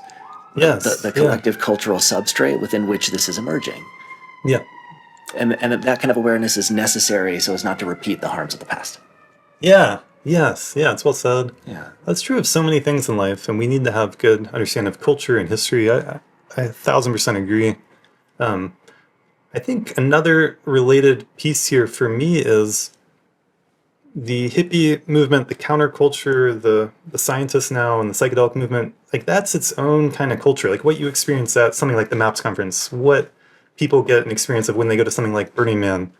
Yes. The collective cultural substrate within which this is emerging. Yeah. And that kind of awareness is necessary so as not to repeat the harms of the past. Yeah. Yes. Yeah. It's well said. Yeah. That's true of so many things in life, and we need to have good understanding of culture and history. I 1,000% agree. I think another related piece here for me is the hippie movement, the counterculture, the scientists now, and the psychedelic movement. Like, that's its own kind of culture. Like what you experience at something like the MAPS conference, what people get an experience of when they go to something like Burning Man,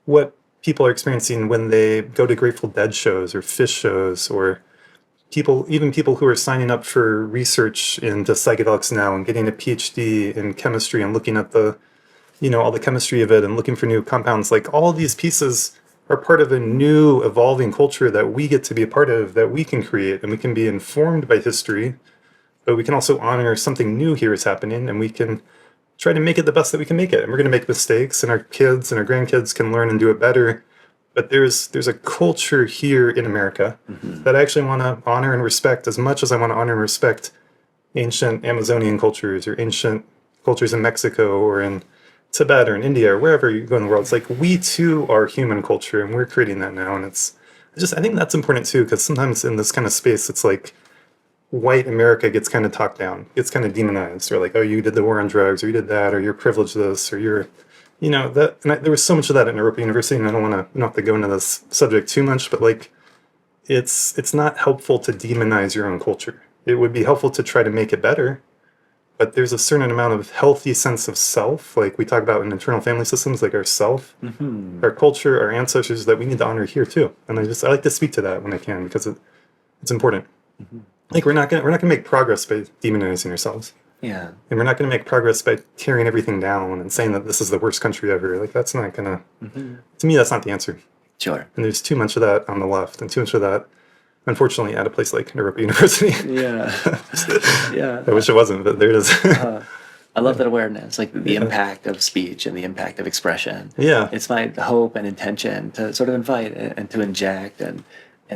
what people are experiencing when they go to Grateful Dead shows or Fish shows, or even people who are signing up for research into psychedelics now and getting a PhD in chemistry and looking at the, all the chemistry of it and looking for new compounds. Like, all of these pieces are part of a new evolving culture that we get to be a part of, that we can create, and we can be informed by history, but we can also honor something new here is happening, and we can try to make it the best that we can make it. And we're going to make mistakes, and our kids and our grandkids can learn and do it better. But there's a culture here in America that I actually want to honor and respect as much as I want to honor and respect ancient Amazonian cultures or ancient cultures in Mexico or in Tibet or in India or wherever you go in the world. It's like, we too are human culture, and we're creating that now. And I think that's important too, because sometimes in this kind of space, it's like white America gets kind of talked down, gets kind of demonized, or like, oh, you did the war on drugs, or you did that, or you're privileged this, or you're, that. And there was so much of that at Europa University, and I don't have to go into this subject too much, but like, it's not helpful to demonize your own culture. It would be helpful to try to make it better, but there's a certain amount of healthy sense of self, like we talk about in internal family systems, like our self, our culture, our ancestors, that we need to honor here too. And I like to speak to that when I can, because it's important. Like, we're not gonna make progress by demonizing ourselves. Yeah. And we're not gonna make progress by tearing everything down and saying that this is the worst country ever. Like, that's not gonna. To me, that's not the answer. Sure. And there's too much of that on the left, and too much of that, unfortunately, at a place like Europa University. Yeah. Yeah. I wish it wasn't, but there it is. I love that awareness, like the impact of speech and the impact of expression. Yeah. It's my hope and intention to sort of invite and to inject and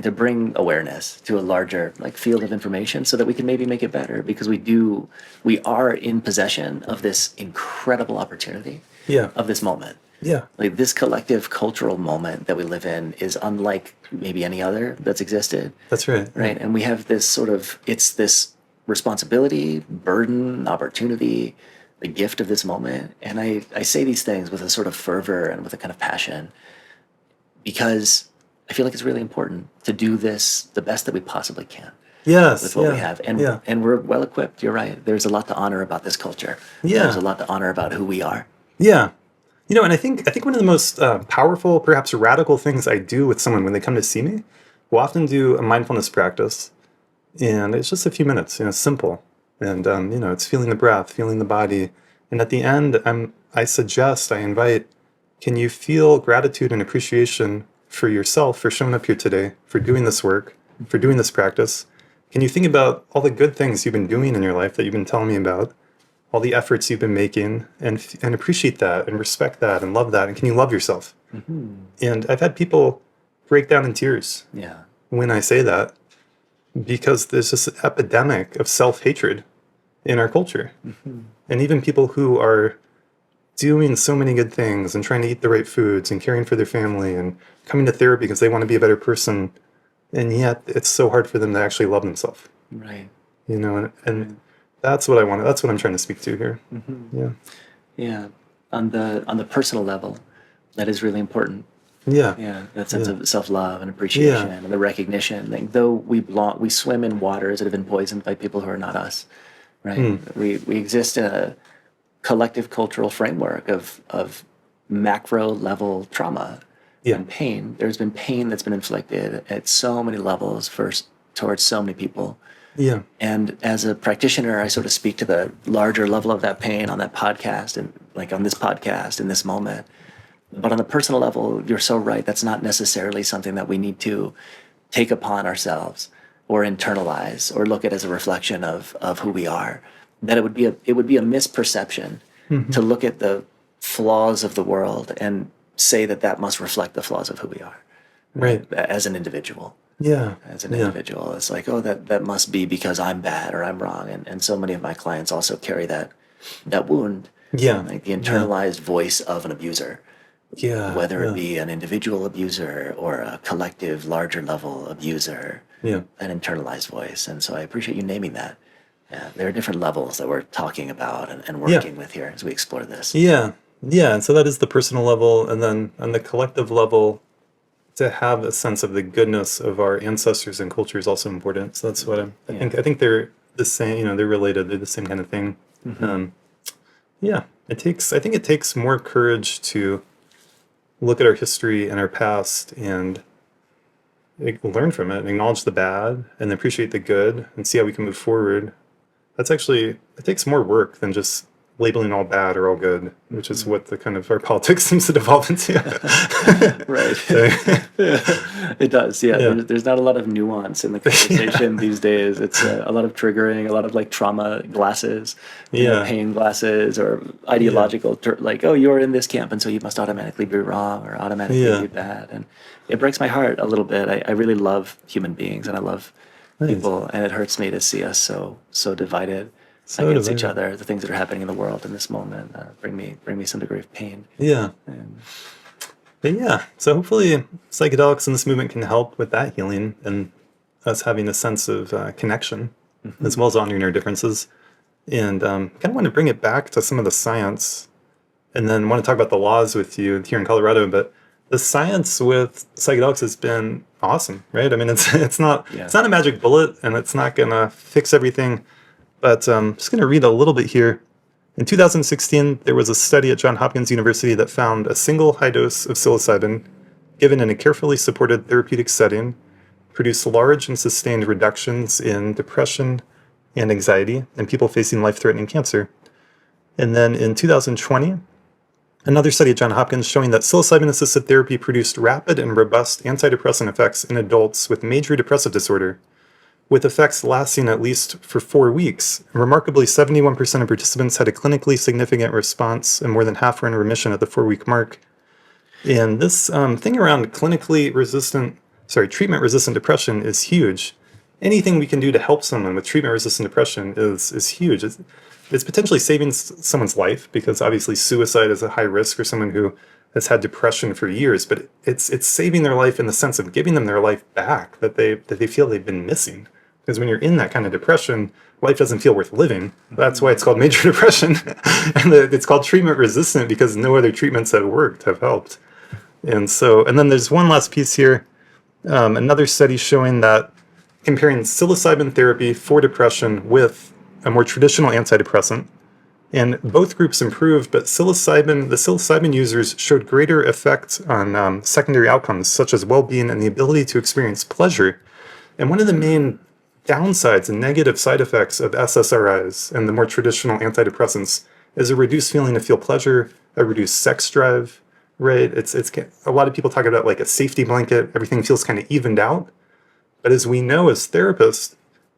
to bring awareness to a larger field of information so that we can maybe make it better, because we are in possession of this incredible opportunity of this moment. Yeah. Like, this collective cultural moment that we live in is unlike maybe any other that's existed. That's right. Right. And we have this it's this responsibility, burden, opportunity, the gift of this moment. And I say these things with a sort of fervor and with a kind of passion, because I feel like it's really important to do this the best that we possibly can. Yes. With what we have. And we're well equipped. You're right. There's a lot to honor about this culture. Yeah. There's a lot to honor about who we are. Yeah. And I think one of the most powerful, perhaps radical things I do with someone when they come to see me, we'll often do a mindfulness practice. And it's just a few minutes, it's simple. And, it's feeling the breath, feeling the body. And at the end, I invite, can you feel gratitude and appreciation for yourself, for showing up here today, for doing this work, for doing this practice? Can you think about all the good things you've been doing in your life that you've been telling me about, all the efforts you've been making, and appreciate that and respect that and love that? And can you love yourself? And I've had people break down in tears when I say that. because there's this epidemic of self-hatred in our culture. And even people who are doing so many good things and trying to eat the right foods and caring for their family and coming to therapy because they want to be a better person, and yet it's so hard for them to actually love themselves. Right. And that's what I want. That's what I'm trying to speak to here. Yeah. Yeah. On the personal level, that is really important. Yeah. Yeah. That sense of self-love and appreciation and the recognition. Like, though we swim in waters that have been poisoned by people who are not us, right? We exist in a collective cultural framework of macro level trauma and pain. There's been pain that's been inflicted at so many levels towards so many people. Yeah. And as a practitioner, I sort of speak to the larger level of that pain on that podcast and like on this podcast in this moment. But on the personal level, you're so right. That's not necessarily something that we need to take upon ourselves or internalize or look at as a reflection of who we are. That it would be a misperception to look at the flaws of the world and say that must reflect the flaws of who we are, Right. as an individual. Yeah. As an individual, it's like, oh, that must be because I'm bad or I'm wrong, and so many of my clients also carry that wound, like the internalized voice of an abuser, whether it be an individual abuser or a collective, larger level abuser, an internalized voice. And so I appreciate you naming that. Yeah, there are different levels that we're talking about and working with here as we explore this. Yeah. And so that is the personal level, and then on the collective level, to have a sense of the goodness of our ancestors and culture is also important. So that's what I think they're the same. They're related. They're the same kind of thing. I think it takes more courage to look at our history and our past and learn from it, and acknowledge the bad and appreciate the good and see how we can move forward. It takes more work than just labeling all bad or all good, which is what the kind of our politics seems to devolve into. Right. It does. Yeah. There's not a lot of nuance in the conversation these days. It's a lot of triggering, a lot of like trauma glasses, pain glasses, or ideological, like, oh, you're in this camp, and so you must automatically be wrong or automatically be bad. And it breaks my heart a little bit. I really love human beings, and I love people, and it hurts me to see us so divided against each other. The things that are happening in the world in this moment bring me some degree of pain. So hopefully psychedelics and this movement can help with that healing and us having a sense of connection, as well as honoring our differences. And kind of want to bring it back to some of the science, and then want to talk about the laws with you here in Colorado. But the science with psychedelics has been awesome, right? I mean, it's not a magic bullet, and it's not going to fix everything. But I'm just going to read a little bit here. In 2016, there was a study at Johns Hopkins University that found a single high dose of psilocybin, given in a carefully supported therapeutic setting, produced large and sustained reductions in depression and anxiety in people facing life-threatening cancer. And then in 2020, another study at Johns Hopkins showing that psilocybin-assisted therapy produced rapid and robust antidepressant effects in adults with major depressive disorder, with effects lasting at least for 4 weeks. Remarkably, 71% of participants had a clinically significant response, and more than half were in remission at the 4-week mark. And this thing around treatment-resistant depression is huge. Anything we can do to help someone with treatment-resistant depression is huge. It's potentially saving someone's life, because obviously suicide is a high risk for someone who has had depression for years, but it's saving their life in the sense of giving them their life back that they feel they've been missing. Because when you're in that kind of depression, life doesn't feel worth living. That's why it's called major depression. And it's called treatment resistant, because no other treatments have helped. And then there's one last piece here. Another study showing that comparing psilocybin therapy for depression with a more traditional antidepressant, and both groups improved, but the psilocybin users showed greater effect on secondary outcomes, such as well-being and the ability to experience pleasure. And one of the main downsides and negative side effects of SSRIs and the more traditional antidepressants is a reduced feeling to feel pleasure, a reduced sex drive, right? It's a lot of people talk about like a safety blanket. Everything feels kind of evened out. But as we know as therapists,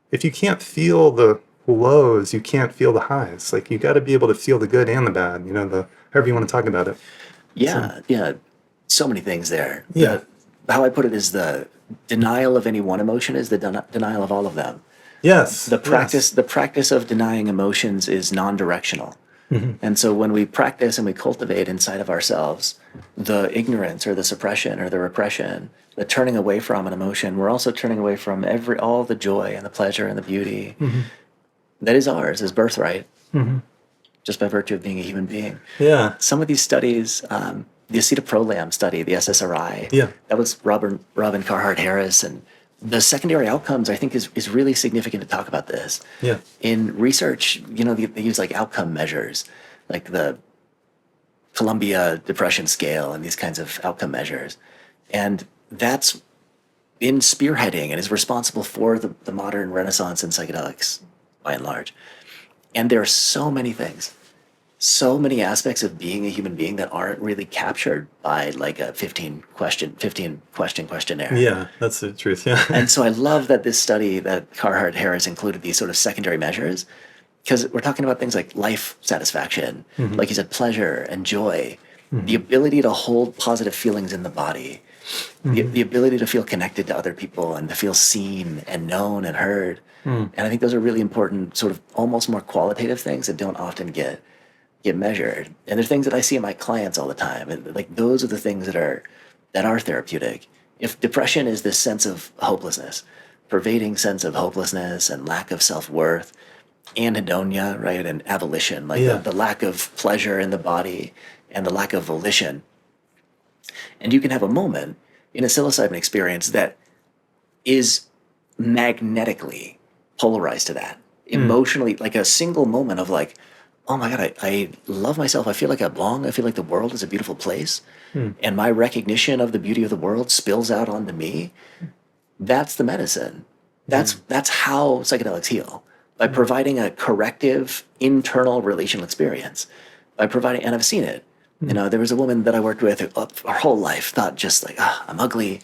if you can't feel the lows, you can't feel the highs. Like, you got to be able to feel the good and the bad, however you want to talk about it. So many things there. how I put it is the denial of any one emotion is the denial of all of them. Yes. The practice of denying emotions is non-directional. And so when we practice and we cultivate inside of ourselves the ignorance or the suppression or the repression, the turning away from an emotion, we're also turning away from all the joy and the pleasure and the beauty that is ours, is birthright, just by virtue of being a human being. Yeah. Some of these studies, the escitalopram study, the SSRI, that was Robin Carhart-Harris, and the secondary outcomes, I think, is really significant to talk about this. Yeah. In research, they use like outcome measures, like the Columbia Depression Scale and these kinds of outcome measures. And that's in spearheading and is responsible for the modern renaissance in psychedelics, by and large. And there are so many things, so many aspects of being a human being that aren't really captured by like a 15 question questionnaire. Yeah, that's the truth. Yeah. And so I love that this study that Carhart-Harris included these sort of secondary measures, because we're talking about things like life satisfaction, like you said, pleasure and joy, the ability to hold positive feelings in the body, the ability to feel connected to other people and to feel seen and known and heard. And I think those are really important, sort of almost more qualitative things that don't often get measured. And they're things that I see in my clients all the time. And like those are the things that are therapeutic. If depression is this sense of hopelessness, pervading sense of hopelessness and lack of self-worth, anhedonia, right, and avolition, like the lack of pleasure in the body and the lack of volition. And you can have a moment in a psilocybin experience that is magnetically polarized to that, emotionally, like a single moment of like, oh my God, I love myself. I feel like I belong. I feel like the world is a beautiful place. And my recognition of the beauty of the world spills out onto me. That's the medicine. That's how psychedelics heal, by providing a corrective internal relational experience. By providing, and I've seen it. There was a woman that I worked with who her whole life thought just like, I'm ugly.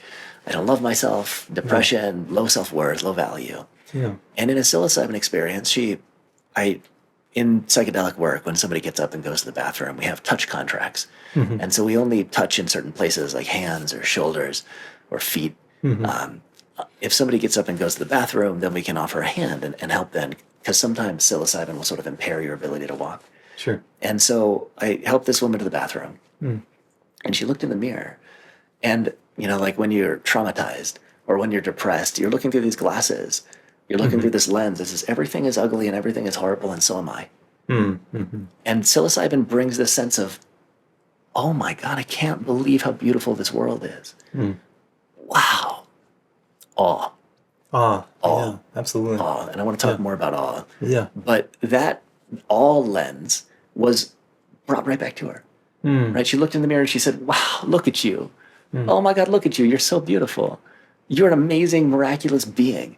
I don't love myself, depression, low self-worth, low value. Yeah. And in a psilocybin experience, in psychedelic work, when somebody gets up and goes to the bathroom, we have touch contracts. And so we only touch in certain places like hands or shoulders or feet. If somebody gets up and goes to the bathroom, then we can offer a hand and help them, because sometimes psilocybin will sort of impair your ability to walk. Sure. And so I helped this woman to the bathroom, and she looked in the mirror. And, like when you're traumatized or when you're depressed, you're looking through these glasses. You're looking through this lens that says everything is ugly and everything is horrible, and so am I. And psilocybin brings this sense of, oh my God, I can't believe how beautiful this world is. Wow. Awe. Awe. Yeah, absolutely. Awe. And I want to talk more about awe. Yeah. But that awe lens was brought right back to her. Right? She looked in the mirror and she said, wow, look at you. Oh my God, look at you. You're so beautiful. You're an amazing, miraculous being.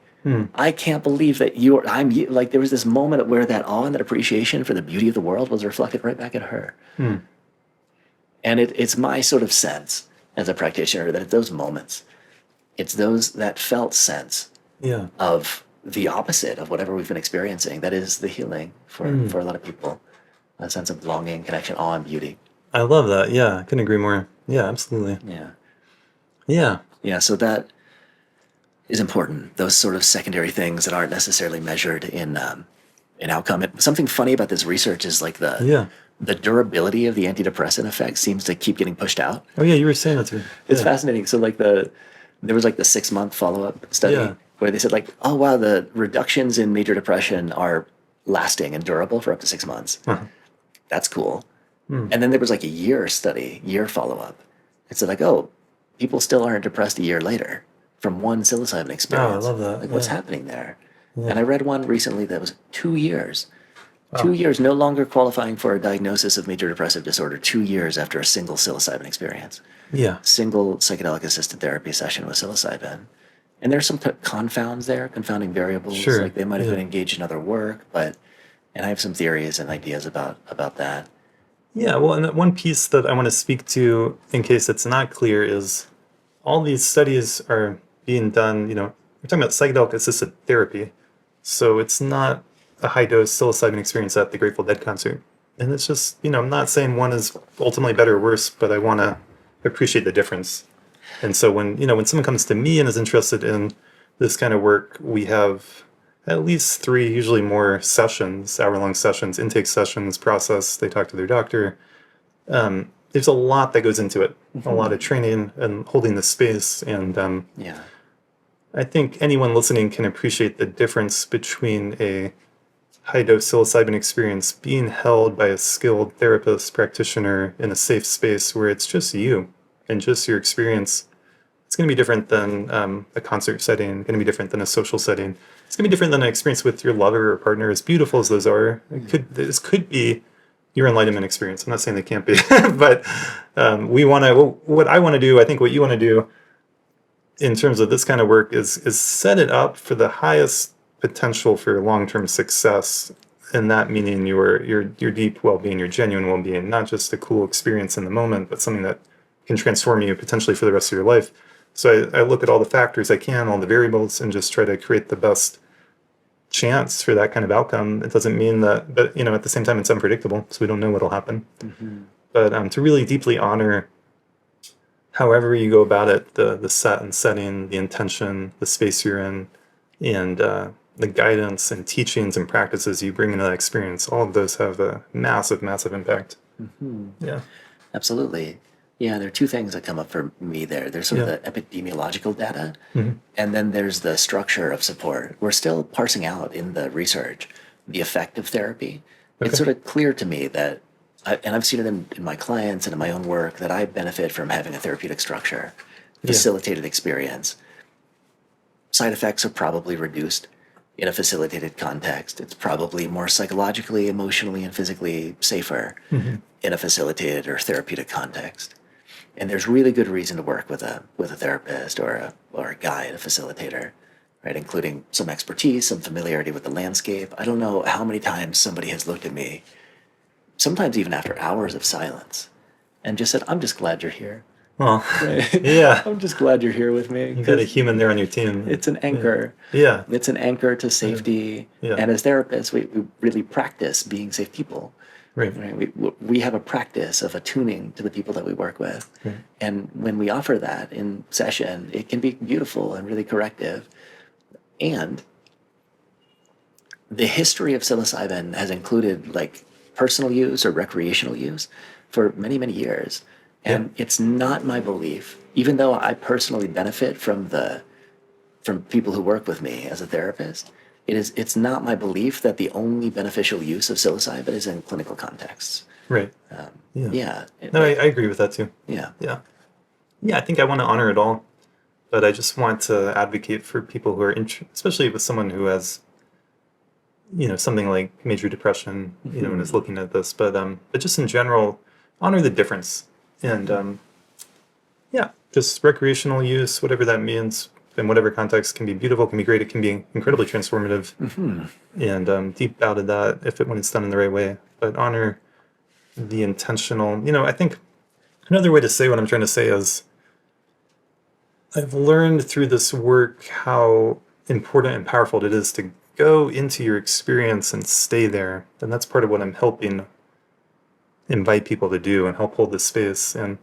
I can't believe that I'm you. Like there was this moment where that awe and that appreciation for the beauty of the world was reflected right back at her. And it's my sort of sense as a practitioner that at those moments, it's that felt sense of the opposite of whatever we've been experiencing. That is the healing for a lot of people. A sense of belonging, connection, awe, and beauty. I love that. Yeah, I couldn't agree more. Yeah, absolutely. Yeah, so that is important. Those sort of secondary things that aren't necessarily measured in outcome. Something funny about this research is like the durability of the antidepressant effect seems to keep getting pushed out. Oh yeah, you were saying that to me. It's fascinating. So like there was like the 6-month follow-up study where they said like, oh wow, the reductions in major depression are lasting and durable for up to 6 months. That's cool. And then there was like a year follow-up. It said like, oh, people still aren't depressed a year later from one psilocybin experience. Oh, I love that. Like what's happening there? And I read one recently that was 2 years. 2 years, no longer qualifying for a diagnosis of major depressive disorder, 2 years after a single psilocybin experience. Yeah. Single psychedelic-assisted therapy session with psilocybin. And there's some confounding variables. Sure. Like they might have been engaged in other work, and I have some theories and ideas about that. Yeah, well, and one piece that I want to speak to in case it's not clear is all these studies are being done, we're talking about psychedelic-assisted therapy. So it's not a high-dose psilocybin experience at the Grateful Dead concert. And it's just, I'm not saying one is ultimately better or worse, but I want to appreciate the difference. And so when someone comes to me and is interested in this kind of work, we have at least 3, usually more sessions, hour-long sessions, intake sessions, process. They talk to their doctor. There's a lot that goes into it, a lot of training and holding the space. And I think anyone listening can appreciate the difference between a high-dose psilocybin experience being held by a skilled therapist, practitioner in a safe space where it's just you and just your experience. It's going to be different than a concert setting, going to be different than a social setting. It's going to be different than an experience with your lover or partner, as beautiful as those are. This could be your enlightenment experience. I'm not saying they can't be, but what I want to do, I think what you want to do in terms of this kind of work is set it up for the highest potential for long-term success, and that meaning your deep well-being, your genuine well-being, not just a cool experience in the moment, but something that can transform you potentially for the rest of your life. So I look at all the factors I can, all the variables, and just try to create the best chance for that kind of outcome. It doesn't mean that, but at the same time, it's unpredictable, so we don't know what'll happen. But to really deeply honor however you go about it, the set and setting, the intention, the space you're in, and the guidance and teachings and practices you bring into that experience, all of those have a massive, massive impact. Yeah. Absolutely. Yeah, there are 2 things that come up for me there. There's sort of the epidemiological data, and then there's the structure of support. We're still parsing out in the research the effect of therapy. It's sort of clear to me that, and I've seen it in my clients and in my own work, that I benefit from having a therapeutic structure, facilitated experience. Side effects are probably reduced in a facilitated context. It's probably more psychologically, emotionally, and physically safer in a facilitated or therapeutic context. And there's really good reason to work with a therapist or a guide, a facilitator, right? Including some expertise, some familiarity with the landscape. I don't know how many times somebody has looked at me, sometimes even after hours of silence, and just said, "I'm just glad you're here." Well, Right? yeah. I'm just glad you're here with me. You got a human there on your team. It's an anchor. Yeah. It's an anchor to safety. Yeah. And as therapists, we really practice being safe people. Right. We have a practice of attuning to the people that we work with. Right. And when we offer that in session, it can be beautiful and really corrective. And the history of psilocybin has included like personal use or recreational use for many, many years. And it's not my belief, even though I personally benefit from people who work with me as a therapist, it's not my belief that the only beneficial use of psilocybin is in clinical contexts. Right. No, I agree with that too. Yeah. I think I want to honor it all, but I just want to advocate for people who are especially with someone who has something like major depression, and is looking at this, but just in general, honor the difference. And just recreational use, whatever that means, in whatever context, can be beautiful, can be great, it can be incredibly transformative, and deep out of that when it's done in the right way. But honor the intentional. I think another way to say what I'm trying to say is I've learned through this work how important and powerful it is to go into your experience and stay there, and that's part of what I'm helping invite people to do and help hold this space. And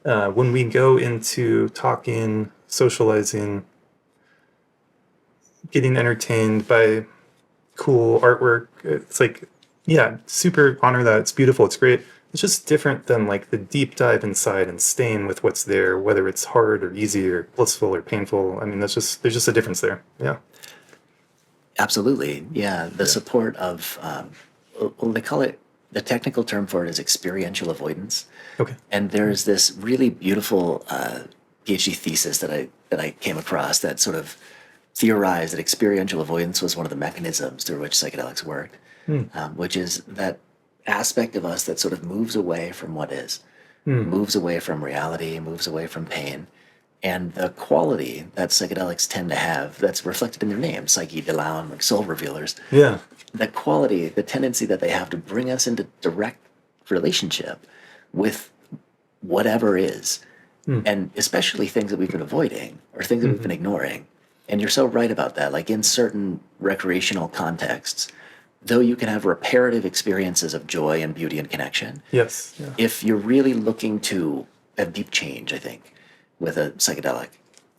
when we go into talking, socializing, getting entertained by cool artwork, it's like, super honor that. It's beautiful. It's great. It's just different than like the deep dive inside and staying with what's there, whether it's hard or easy or blissful or painful. I mean, there's just a difference there. Yeah. Absolutely. Yeah. The support of, they call it, the technical term for it is experiential avoidance. Okay. And there's this really beautiful PhD thesis that I came across that sort of theorized that experiential avoidance was one of the mechanisms through which psychedelics worked, which is that aspect of us that sort of moves away from what is, moves away from reality, moves away from pain. And the quality that psychedelics tend to have, that's reflected in their name, psychedelic, like soul revealers. Yeah. The quality, the tendency that they have to bring us into direct relationship with whatever is, and especially things that we've been avoiding or things that we've been ignoring. And you're so right about that. Like in certain recreational contexts, though you can have reparative experiences of joy and beauty and connection. Yes. Yeah. If you're really looking to have deep change, I think, with a psychedelic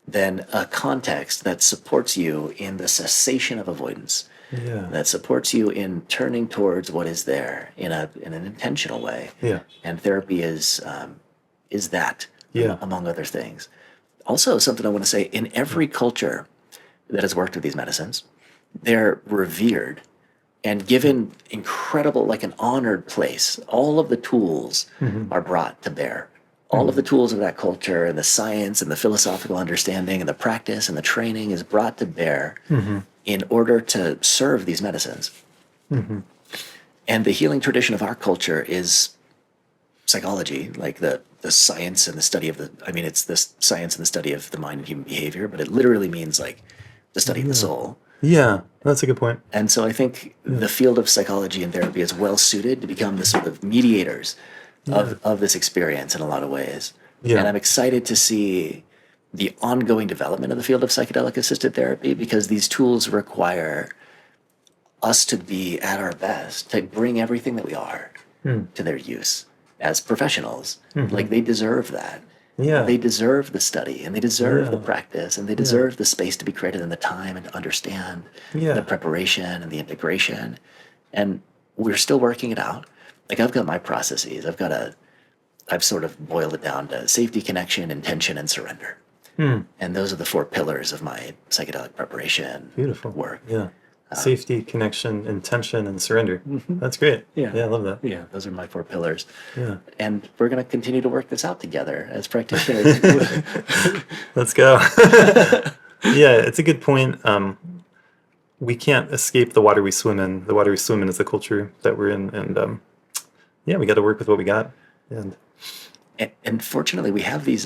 than a context that supports you in the cessation of avoidance, that supports you in turning towards what is there in an intentional way. And therapy is that, among other things. Also, something I want to say, in every culture that has worked with these medicines, they're revered and given incredible, like an honored place. All of the tools are brought to bear. All of the tools of that culture and the science and the philosophical understanding and the practice and the training is brought to bear in order to serve these medicines. And the healing tradition of our culture is psychology, like the science and the study of it's the science and the study of the mind and human behavior, but it literally means like the study of the soul. Yeah, that's a good point. And so I think the field of psychology and therapy is well suited to become the sort of mediators of this experience in a lot of ways. And I'm excited to see the ongoing development of the field of psychedelic assisted therapy, because these tools require us to be at our best, to bring everything that we are to their use as professionals. Like, they deserve that. They deserve the study, and they deserve the practice, and they deserve the space to be created and the time and to understand the preparation and the integration. And we're still working it out. Like, I've got my processes. I've sort of boiled it down to safety, connection, intention, and surrender. And those are the 4 pillars of my psychedelic preparation work. Safety, connection, intention, and surrender. That's great. I love that. Those are my 4 pillars. And we're going to continue to work this out together as practitioners. Let's go. It's a good point. We can't escape the water we swim in. The water we swim in is the culture that we're in. And we got to work with what we got. And fortunately, we have these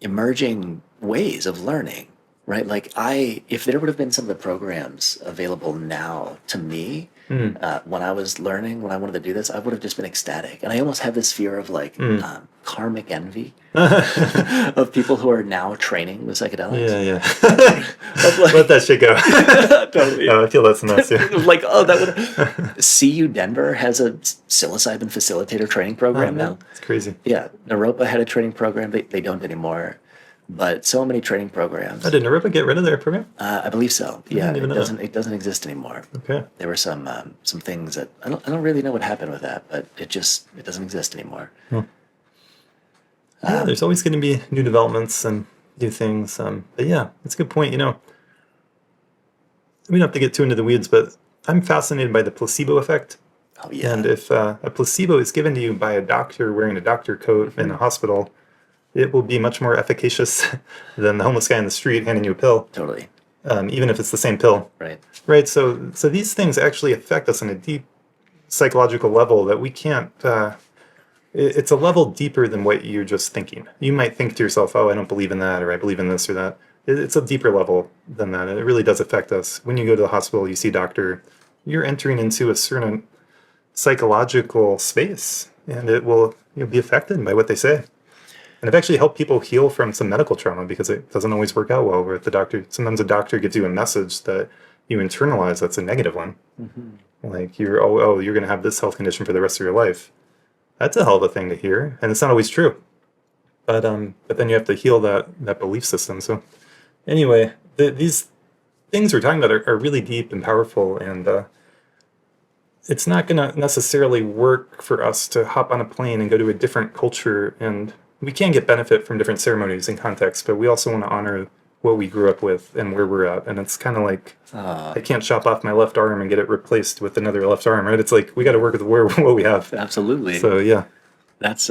emerging ways of learning, right? Like, if there would have been some of the programs available now to me when I was learning, when I wanted to do this, I would have just been ecstatic. And I almost have this fear of like karmic envy of people who are now training with psychedelics. Let that shit go. Totally. I feel that's nuts. Like, that would. CU Denver has a psilocybin facilitator training program now. It's crazy. Naropa had a training program. They don't anymore. But so many training programs. Did Naropa get rid of their program? I believe so. It doesn't exist anymore. Okay. There were some things that I don't really know what happened with that, but it doesn't exist anymore. There's always going to be new developments and new things. But it's a good point. We don't have to get too into the weeds, but I'm fascinated by the placebo effect. And if a placebo is given to you by a doctor wearing a doctor coat in a hospital, it will be much more efficacious than the homeless guy in the street handing you a pill. Totally. Even if it's the same pill. Right. So these things actually affect us on a deep psychological level that we can't. It's a level deeper than what you're just thinking. You might think to yourself, "Oh, I don't believe in that," or "I believe in this or that." It's a deeper level than that. It really does affect us. When you go to the hospital, you see a doctor, you're entering into a certain psychological space, and it will be affected by what they say. And I've actually helped people heal from some medical trauma because it doesn't always work out well with the doctor. Sometimes a doctor gives you a message that you internalize that's a negative one. Like, you're going to have this health condition for the rest of your life. That's a hell of a thing to hear. And it's not always true. But then you have to heal that belief system. So anyway, these things we're talking about are really deep and powerful. And it's not going to necessarily work for us to hop on a plane and go to a different culture. And we can get benefit from different ceremonies and contexts, but we also want to honor what we grew up with and where we're at. And it's kind of like, I can't chop off my left arm and get it replaced with another left arm, right? It's like, we got to work with what we have. Absolutely. So, That's,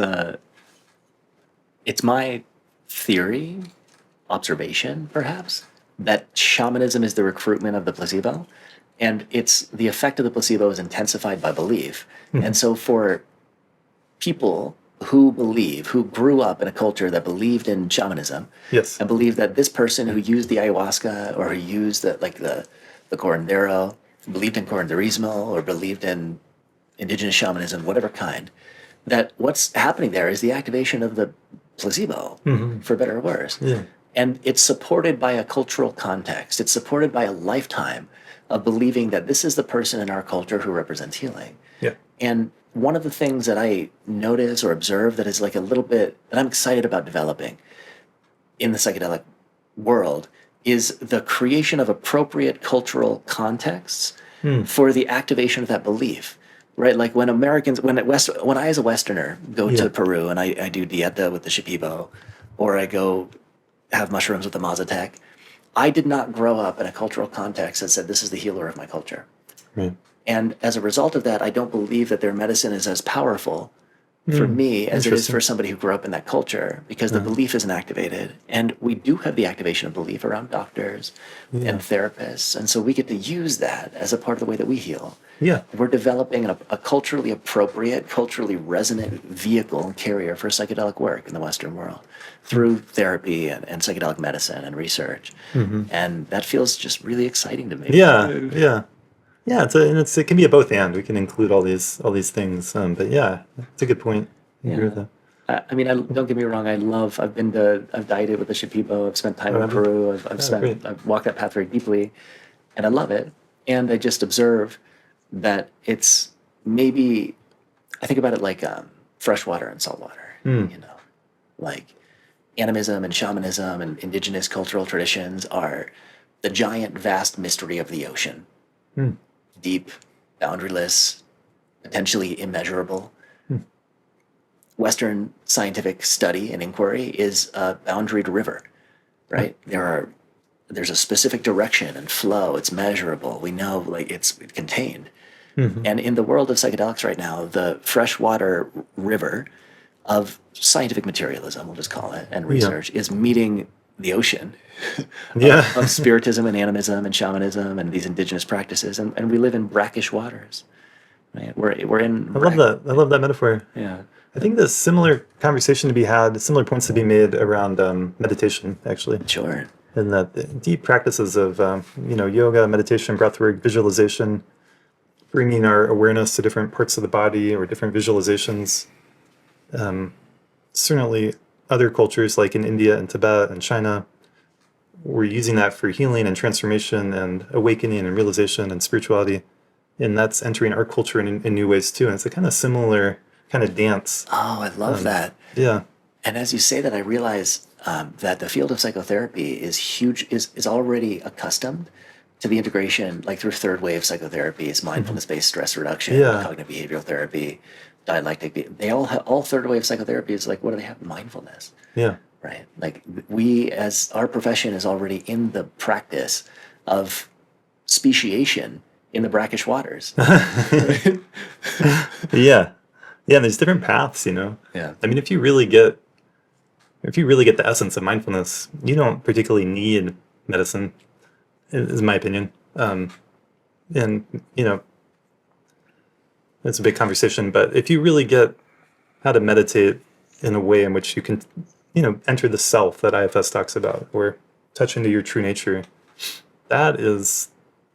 it's my theory, observation, perhaps, that shamanism is the recruitment of the placebo. And it's the effect of the placebo is intensified by belief. And so for people who grew up in a culture that believed in shamanism, and believed that this person who used the ayahuasca or who used the curandero, believed in curanderismo or believed in indigenous shamanism, whatever kind, that what's happening there is the activation of the placebo, for better or worse. And it's supported by a cultural context. It's supported by a lifetime of believing that this is the person in our culture who represents healing. And one of the things that I notice or observe that is like a little bit, that I'm excited about developing, in the psychedelic world is the creation of appropriate cultural contexts for the activation of that belief, right? Like when I as a Westerner go to Peru and I do dieta with the Shipibo, or I go have mushrooms with the Mazatec, I did not grow up in a cultural context that said this is the healer of my culture. Right. And as a result of that, I don't believe that their medicine is as powerful for me as it is for somebody who grew up in that culture, because the belief isn't activated. And we do have the activation of belief around doctors and therapists. And so we get to use that as a part of the way that we heal. Yeah. We're developing a culturally appropriate, culturally resonant vehicle and carrier for psychedelic work in the Western world through therapy and psychedelic medicine and research. And that feels just really exciting to me. Yeah. Yeah, it can be a both and. We can include all these things. But yeah, it's a good point. I agree with that. I mean, don't get me wrong. I've dieted with the Shipibo. I've spent time in Peru. I've walked that path very deeply, and I love it. And I just observe that it's maybe, I think about it like fresh water and salt water. Like animism and shamanism and indigenous cultural traditions are the giant, vast mystery of the ocean. Deep, boundaryless, potentially immeasurable. Western scientific study and inquiry is a boundaried river, right? There's a specific direction and flow. It's measurable. We know like it's contained. And in the world of psychedelics right now, the freshwater river of scientific materialism, we'll just call it, and research is meeting the ocean of spiritism and animism and shamanism and these indigenous practices, and we live in brackish waters, right? We're in. I love that metaphor. Yeah, I think there's similar conversation to be had, similar points to be made around meditation, actually. Sure. And that the deep practices of yoga, meditation, breathwork, visualization, bringing our awareness to different parts of the body or different visualizations. Certainly, other cultures like in India and Tibet and China were using that for healing and transformation and awakening and realization and spirituality. And that's entering our culture in new ways too. And it's a kind of similar kind of dance. Oh, I love that. Yeah. And as you say that, I realize that the field of psychotherapy is already accustomed to the integration, like through third wave psychotherapies, mindfulness-based stress reduction, cognitive behavioral therapy, dialectic. All third wave psychotherapies, like what do they have? Mindfulness. Yeah. Right. Like we, as our profession is already in the practice of speciation in the brackish waters. Yeah. And there's different paths, Yeah. I mean, if you really get the essence of mindfulness, you don't particularly need medicine, is my opinion. And it's a big conversation, but if you really get how to meditate in a way in which you can, enter the self that IFS talks about, or touch into your true nature, that is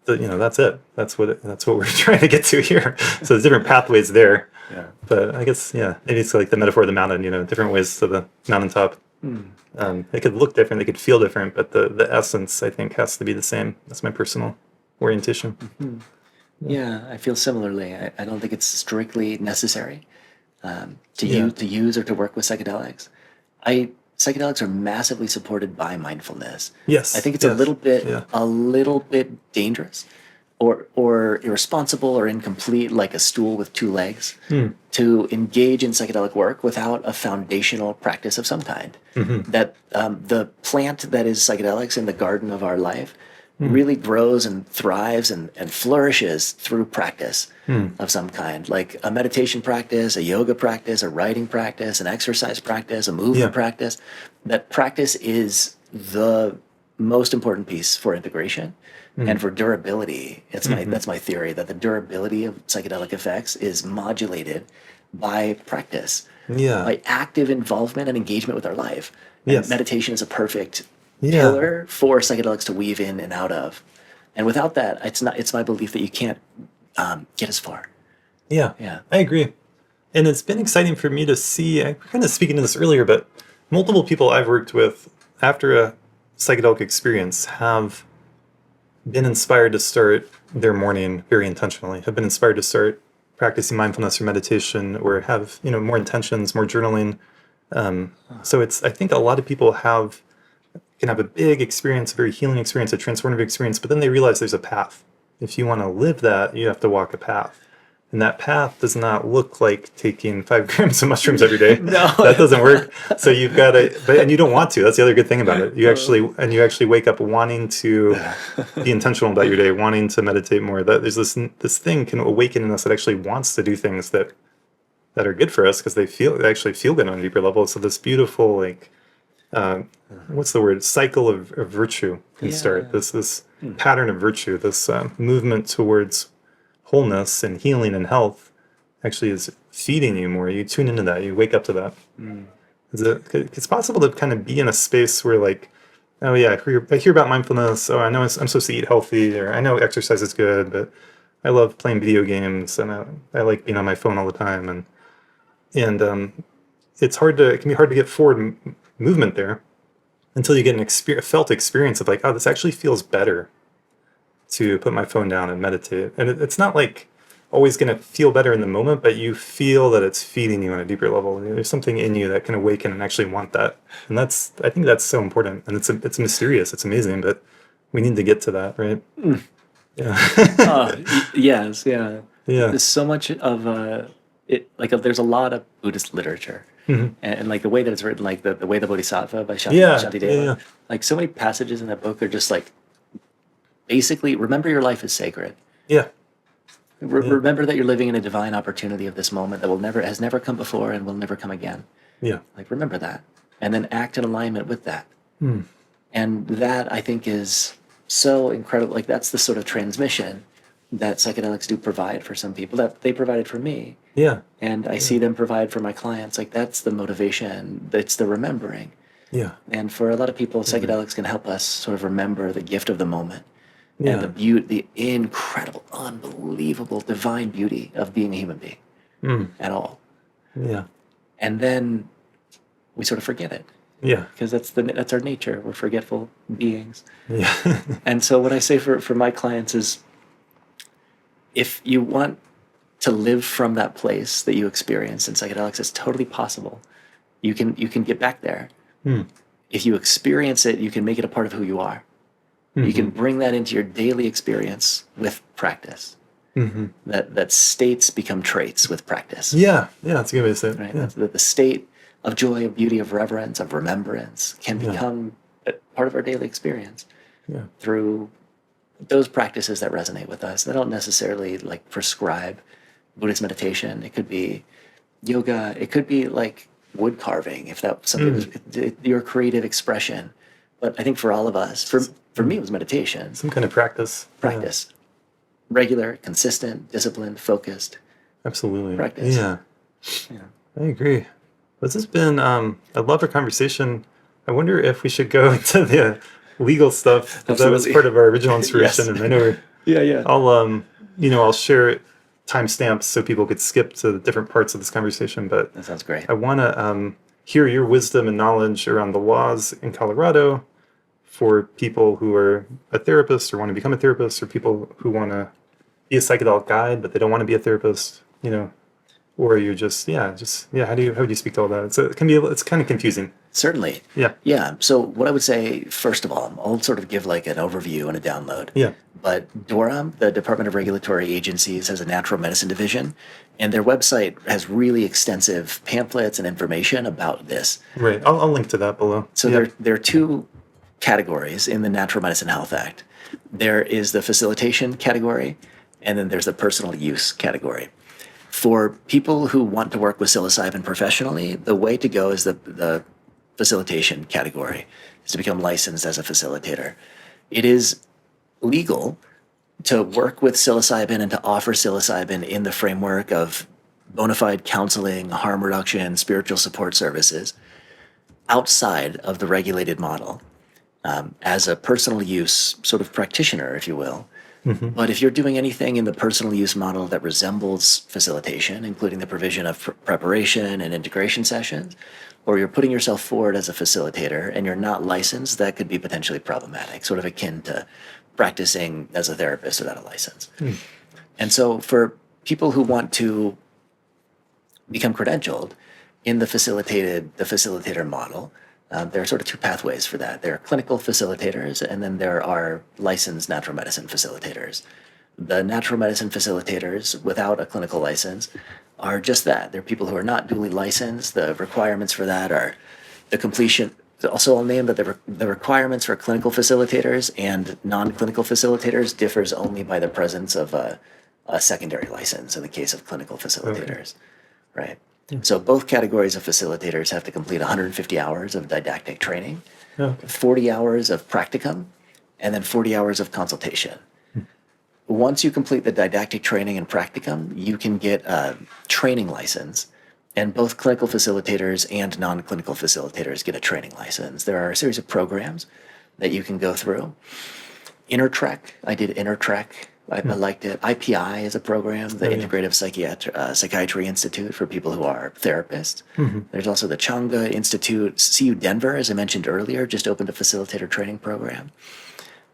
that's it. That's what we're trying to get to here. So there's different pathways there. Yeah. But I guess, maybe it's like the metaphor of the mountain, different ways to the mountaintop. It could look different, they could feel different, but the essence, I think, has to be the same. That's my personal orientation. Yeah, I feel similarly. I don't think it's strictly necessary to use or to work with psychedelics. Psychedelics are massively supported by mindfulness. Yes. I think it's a little bit dangerous or irresponsible or incomplete, like a stool with two legs, to engage in psychedelic work without a foundational practice of some kind. That the plant that is psychedelics in the garden of our life really grows and thrives and flourishes through practice of some kind, like a meditation practice, a yoga practice, a writing practice, an exercise practice, a movement practice. That practice is the most important piece for integration and for durability. That's my theory, that the durability of psychedelic effects is modulated by practice, by active involvement and engagement with our life. And meditation is a perfect pillar for psychedelics to weave in and out of, and without that, it's my belief that you can't get as far. I agree. And it's been exciting for me to see, I kind of speaking to this earlier, but multiple people I've worked with after a psychedelic experience have been inspired to start their morning very intentionally, have been inspired to start practicing mindfulness or meditation, or have more intentions, more journaling. So I think a lot of people have can have a big experience, a very healing experience, a transformative experience, but then they realize there's a path. If you want to live that, you have to walk a path. And that path does not look like taking 5 grams of mushrooms every day. No. That doesn't work. So you've got to, and you don't want to. That's the other good thing about it. You actually wake up wanting to be intentional about your day, wanting to meditate more. That there's this thing can awaken in us that actually wants to do things that are good for us because they actually feel good on a deeper level. So this beautiful, like, what's the word? Cycle of virtue can start. This pattern of virtue, this movement towards wholeness and healing and health actually is feeding you more. You tune into that. You wake up to that. It's possible to kind of be in a space where, like, oh yeah, I hear about mindfulness. Oh, I know I'm supposed to eat healthy, or I know exercise is good, but I love playing video games and I like being on my phone all the time. And it can be hard to get forward movement there until you get a felt experience of, like, oh, this actually feels better to put my phone down and meditate. And it's not like always going to feel better in the moment, but you feel that it's feeding you on a deeper level. There's something in you that can awaken and actually want that. And I think that's so important. And it's mysterious. It's amazing, but we need to get to that, right? Yeah. Yes, yeah. Yeah. There's so much of it. Like, there's a lot of Buddhist literature, and like the way that it's written, like the way the Bodhisattva by Shantideva. Yeah. Like, so many passages in that book are just like, basically, remember your life is sacred. Yeah. Remember that you're living in a divine opportunity of this moment that has never come before and will never come again. Yeah. Like, remember that, and then act in alignment with that. And that, I think, is so incredible. Like, that's the sort of transmission that psychedelics do provide for some people, that they provided for me. Yeah. And I see them provide for my clients. Like, that's the motivation. It's the remembering. Yeah. And for a lot of people, psychedelics can help us sort of remember the gift of the moment. Yeah. And the beauty, the incredible, unbelievable, divine beauty of being a human being at all. Yeah. And then we sort of forget it. Yeah. Because that's our nature. We're forgetful beings. Yeah. And so what I say for my clients is, if you want to live from that place that you experience in psychedelics, it's totally possible. You can get back there. If you experience it, you can make it a part of who you are. You can bring that into your daily experience with practice. That states become traits with practice. Yeah. That's a good way to say it. Right? Yeah. That the state of joy, of beauty, of reverence, of remembrance can become a part of our daily experience through those practices that resonate with us. They don't necessarily, like, prescribe Buddhist meditation. It could be yoga. It could be like wood carving, if that's something was your creative expression. But I think for all of us, for me, it was meditation. Some kind of practice. Practice. Regular, consistent, disciplined, focused. Absolutely. Practice. Yeah. I agree. This has been, I love our conversation. I wonder if we should go into the legal stuff, because that was part of our original inspiration. Yes. And I know I'll share timestamps so people could skip to the different parts of this conversation. But That sounds great. I want to hear your wisdom and knowledge around the laws in Colorado for people who are a therapist or want to become a therapist, or people who want to be a psychedelic guide but they don't want to be a therapist, or you're just how would you speak to all that? So it's kind of confusing. Certainly. Yeah. So what I would say, first of all, I'll sort of give like an overview and a download. Yeah. But DORA, the Department of Regulatory Agencies, has a natural medicine division, and their website has really extensive pamphlets and information about this. Right. I'll link to that below. So there are two categories in the Natural Medicine Health Act. There is the facilitation category, and then there's the personal use category. For people who want to work with psilocybin professionally, the way to go is the facilitation category, is to become licensed as a facilitator. It is legal to work with psilocybin and to offer psilocybin in the framework of bona fide counseling, harm reduction, spiritual support services outside of the regulated model, as a personal use sort of practitioner, if you will. But if you're doing anything in the personal use model that resembles facilitation, including the provision of preparation and integration sessions, or you're putting yourself forward as a facilitator and you're not licensed, that could be potentially problematic, sort of akin to practicing as a therapist without a license. And so for people who want to become credentialed in the facilitator model, There are sort of two pathways for that. There are clinical facilitators, and then there are licensed natural medicine facilitators. The natural medicine facilitators without a clinical license are just that. They're people who are not duly licensed. The requirements for that are the completion. Also, I'll name that the requirements for clinical facilitators and non-clinical facilitators differs only by the presence of a secondary license in the case of clinical facilitators, right? So both categories of facilitators have to complete 150 hours of didactic training, 40 hours of practicum, and then 40 hours of consultation. Once you complete the didactic training and practicum, you can get a training license, and both clinical facilitators and non-clinical facilitators get a training license. There are a series of programs that you can go through. InnerTrek, I did InnerTrek. I liked it. IPI is a program, the Integrative Psychiatry Institute for people who are therapists. There's also the Changa Institute. CU Denver, as I mentioned earlier, just opened a facilitator training program.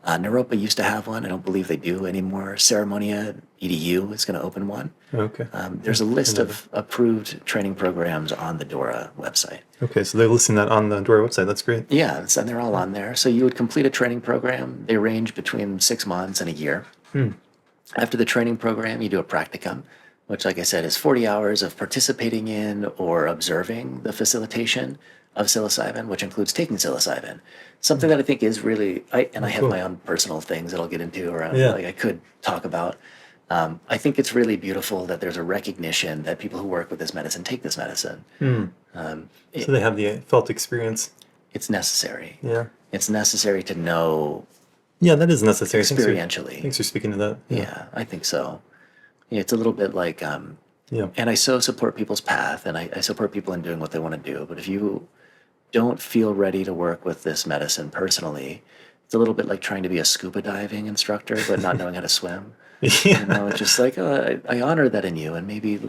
Naropa used to have one. I don't believe they do anymore. Ceremonia EDU is going to open one. Okay. There's a list of approved training programs on the DORA website. Okay, so they're listing that on the DORA website. That's great. Yeah, and they're all on there. So you would complete a training program. They range between 6 months and a year. After the training program, you do a practicum, which, like I said, is 40 hours of participating in or observing the facilitation of psilocybin, which includes taking psilocybin. Something that I think is really, I have my own personal things that I'll get into around, like I could talk about. I think it's really beautiful that there's a recognition that people who work with this medicine take this medicine. So they have the felt experience. It's necessary. Yeah. It's necessary to know. Yeah, that is necessary. Experientially. Thanks for speaking to that. Yeah, I think so. Yeah, it's a little bit like, and I so support people's path, and I support people in doing what they want to do. But if you don't feel ready to work with this medicine personally, it's a little bit like trying to be a scuba diving instructor, but not knowing how to swim. You know, it's just like, I honor that in you, and maybe,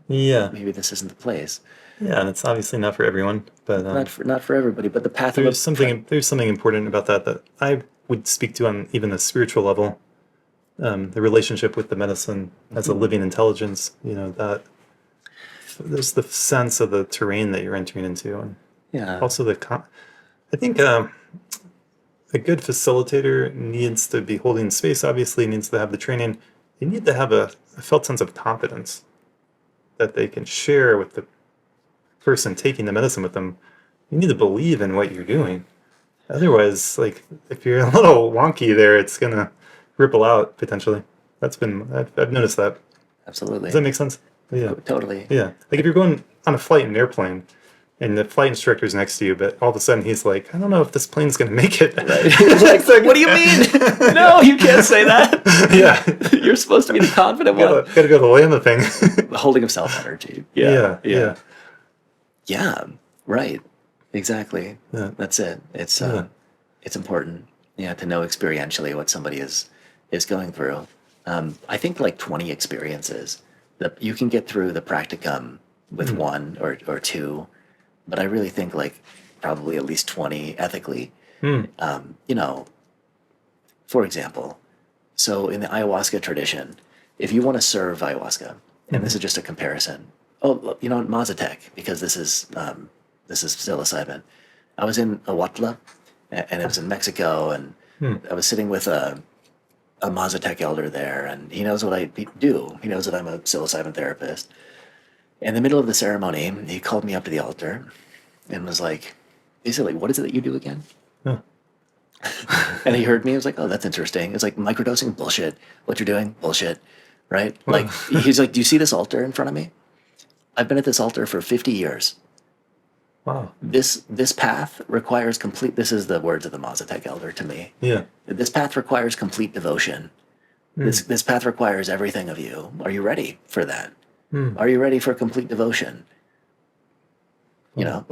maybe this isn't the place. Yeah, and it's obviously not for everyone, but not for everybody. But the path. There's something important about that I would speak to on even a spiritual level. The relationship with the medicine as a living intelligence. That there's the sense of the terrain that you're entering into, and also I think a good facilitator needs to be holding space. Obviously, needs to have the training. They need to have a felt sense of confidence that they can share with the person taking the medicine with them. You need to believe in what you're doing. Otherwise, like, if you're a little wonky there, it's gonna ripple out potentially. I've noticed that. Absolutely. Does that make sense? Yeah. Totally. Yeah. Like if you're going on a flight in an airplane and the flight instructor's next to you, but all of a sudden he's like, I don't know if this plane's gonna make it. Right. Like, what do you mean? No, you can't say that. Yeah. You're supposed to be the confident one. Gotta go to land the thing. The holding of self-energy. Yeah. Yeah, right. Exactly. Yeah. That's it. It's important, to know experientially what somebody is going through. I think like 20 experiences that you can get through the practicum with one or two, but I really think like probably at least 20 ethically. For example, so in the ayahuasca tradition, if you want to serve ayahuasca, and this is just a comparison. Mazatec, because this is psilocybin. I was in Ahuatla, and it was in Mexico, and I was sitting with a Mazatec elder there, and he knows what I do. He knows that I'm a psilocybin therapist. In the middle of the ceremony, he called me up to the altar and was like, basically, what is it that you do again? And he heard me. I was like, oh, that's interesting. It's like microdosing, bullshit. What you're doing, bullshit, right? Like, he's like, do you see this altar in front of me? I've been at this altar for 50 years. Wow. This path requires this is the words of the Mazatec elder to me. Yeah. This path requires complete devotion. This path requires everything of you. Are you ready for that? Are you ready for complete devotion? And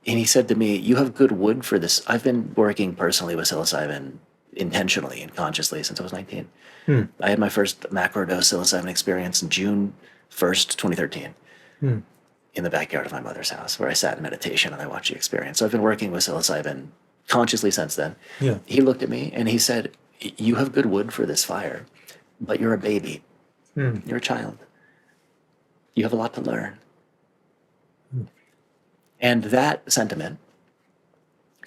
he said to me, you have good wood for this. I've been working personally with psilocybin intentionally and consciously since I was 19. I had my first macrodose psilocybin experience in June 1st, 2013. In the backyard of my mother's house, where I sat in meditation and I watched the experience. So I've been working with psilocybin consciously since then. Yeah. He looked at me and he said, you have good wood for this fire, but you're a baby. You're a child. You have a lot to learn. And that sentiment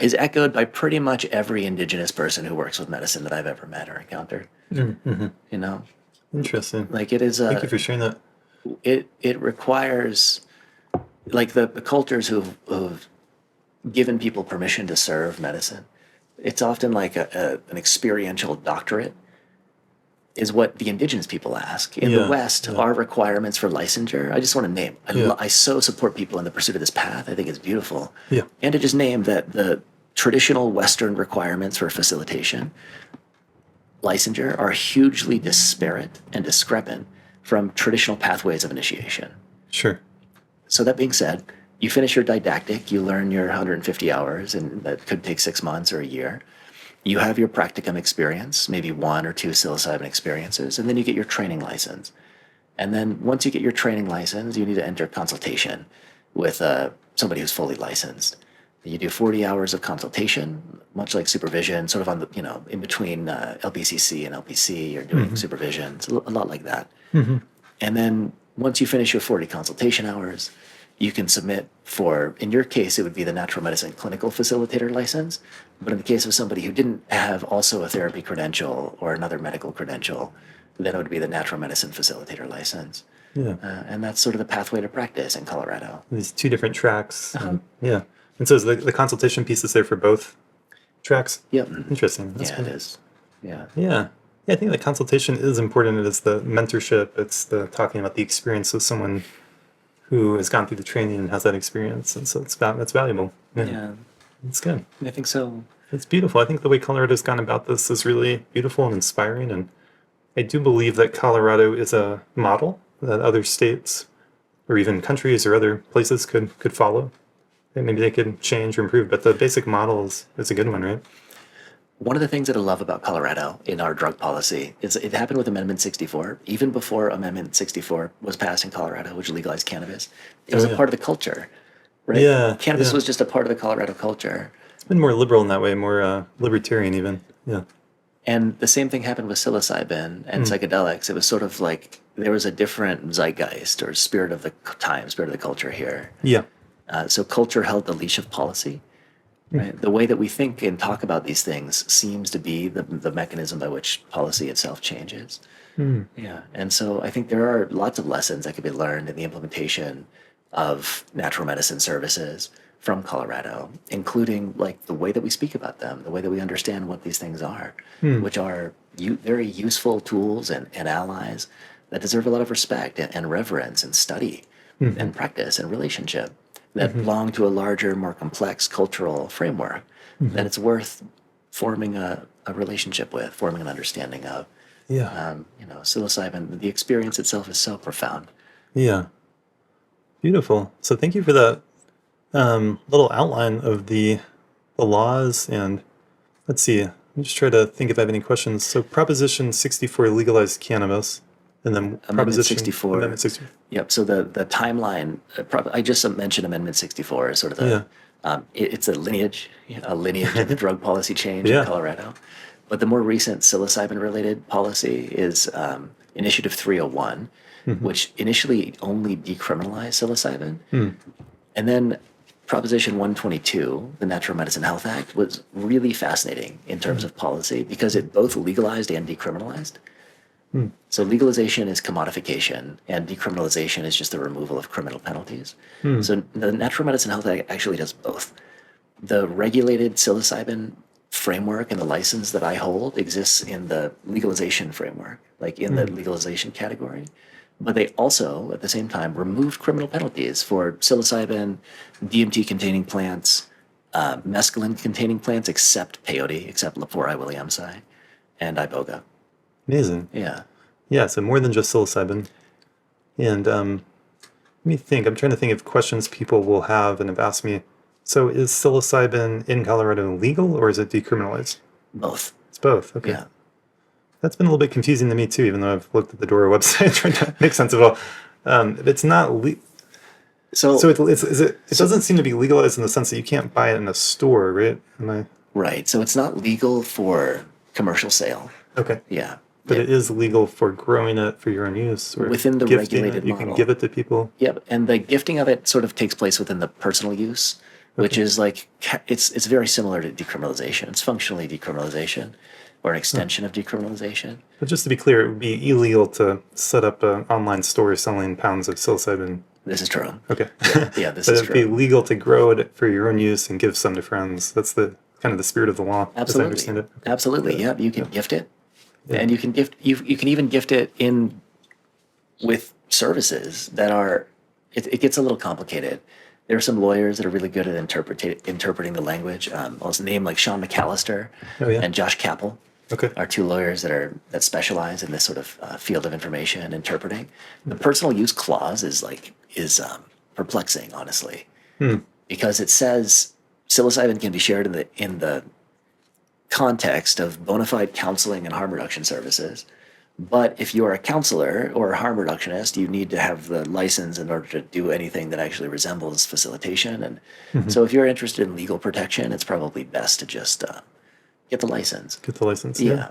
is echoed by pretty much every indigenous person who works with medicine that I've ever met or encountered. Mm-hmm. You know, Interesting. like it is Thank you for sharing that. it requires, like the cultures who've given people permission to serve medicine. It's often like an experiential doctorate is what the indigenous people ask. In the West, our requirements for licensure, I just want to name, I so support people in the pursuit of this path. I think it's beautiful. Yeah. And to just name that the traditional Western requirements for facilitation, licensure, are hugely disparate and discrepant from traditional pathways of initiation. Sure. So that being said, you finish your didactic, you learn your 150 hours, and that could take 6 months or a year. You have your practicum experience, maybe 1 or 2 psilocybin experiences, and then you get your training license. And then once you get your training license, you need to enter consultation with somebody who's fully licensed. You do 40 hours of consultation, much like supervision, sort of on the, in between LBCC and LPC, you're doing supervision. It's a lot like that. And then once you finish your 40 consultation hours, you can submit for, in your case, it would be the natural medicine clinical facilitator license. But in the case of somebody who didn't have also a therapy credential or another medical credential, then it would be the natural medicine facilitator license. Yeah. And that's sort of the pathway to practice in Colorado. These 2 different tracks. Yeah. And so is the consultation piece is there for both tracks? Yep. Interesting. That's it is. Yeah. Yeah. Yeah, I think the consultation is important. It is the mentorship. It's the talking about the experience with someone who has gone through the training and has that experience. And so that's valuable. Yeah. It's good. I think so. It's beautiful. I think the way Colorado's gone about this is really beautiful and inspiring. And I do believe that Colorado is a model that other states or even countries or other places could follow. And maybe they could change or improve. But the basic model is a good one, right? One of the things that I love about Colorado in our drug policy is it happened with Amendment 64. Even before Amendment 64 was passed in Colorado, which legalized cannabis, it was a part of the culture, right? Yeah. Cannabis was just a part of the Colorado culture. It's been more liberal in that way, more libertarian even. Yeah. And the same thing happened with psilocybin and psychedelics. It was sort of like there was a different zeitgeist or spirit of the time, spirit of the culture here. Yeah. So culture held the leash of policy. Right? The way that we think and talk about these things seems to be the mechanism by which policy itself changes. Yeah. And so I think there are lots of lessons that could be learned in the implementation of natural medicine services from Colorado, including like the way that we speak about them, the way that we understand what these things are, which are very useful tools and allies that deserve a lot of respect and reverence and study and practice and relationship, that belong to a larger, more complex cultural framework that it's worth forming a relationship with, forming an understanding of. Yeah. Psilocybin, the experience itself is so profound. Yeah. Beautiful. So thank you for that little outline of the laws. And let's see, let me just try to think if I have any questions. So Proposition 64 legalized cannabis. And then Amendment 64. Amendment 64. Yep. So the timeline, I just mentioned Amendment 64 as sort of the, it's a lineage of the drug policy change in Colorado. But the more recent psilocybin-related policy is Initiative 301, which initially only decriminalized psilocybin. And then Proposition 122, the Natural Medicine Health Act, was really fascinating in terms of policy because it both legalized and decriminalized. So legalization is commodification, and decriminalization is just the removal of criminal penalties. So the Natural Medicine Health Act actually does both. The regulated psilocybin framework and the license that I hold exists in the legalization framework, like in the legalization category. But they also, at the same time, removed criminal penalties for psilocybin, DMT-containing plants, mescaline-containing plants, except peyote, except Lepori williamsi, and iboga. Amazing. Yeah. Yeah, so more than just psilocybin. And let me think. I'm trying to think of questions people will have and have asked me. So is psilocybin in Colorado legal or is it decriminalized? Both. It's both. Okay. Yeah. That's been a little bit confusing to me too, even though I've looked at the DORA website trying to make sense of it all. It's not so it doesn't seem to be legalized in the sense that you can't buy it in a store, right? Right. So it's not legal for commercial sale. Okay. Yeah. But it is legal for growing it for your own use or within the regulated you model. can give it to people. Yep. And the gifting of it sort of takes place within the personal use which is like, it's very similar to decriminalization. It's functionally decriminalization or an extension of decriminalization. But just to be clear, it would be illegal to set up an online store selling pounds of psilocybin. This is true. Okay. Yeah, this but is it'd true. be legal to grow it for your own use and give some to friends. That's the kind of the spirit of the law, as I understand Absolutely. it. Absolutely. Yeah. You can gift it. And you can even gift it in with services that are, it gets a little complicated. There are some lawyers that are really good at interpreting the language. I'll name like Sean McAllister and Josh Capel. Okay. Are two lawyers that specialize in this sort of field of information and interpreting. The personal use clause is perplexing, honestly, because it says psilocybin can be shared in the context of bona fide counseling and harm reduction services. But if you're a counselor or a harm reductionist, you need to have the license in order to do anything that actually resembles facilitation. And so if you're interested in legal protection, it's probably best to just get the license. Get the license. Yeah.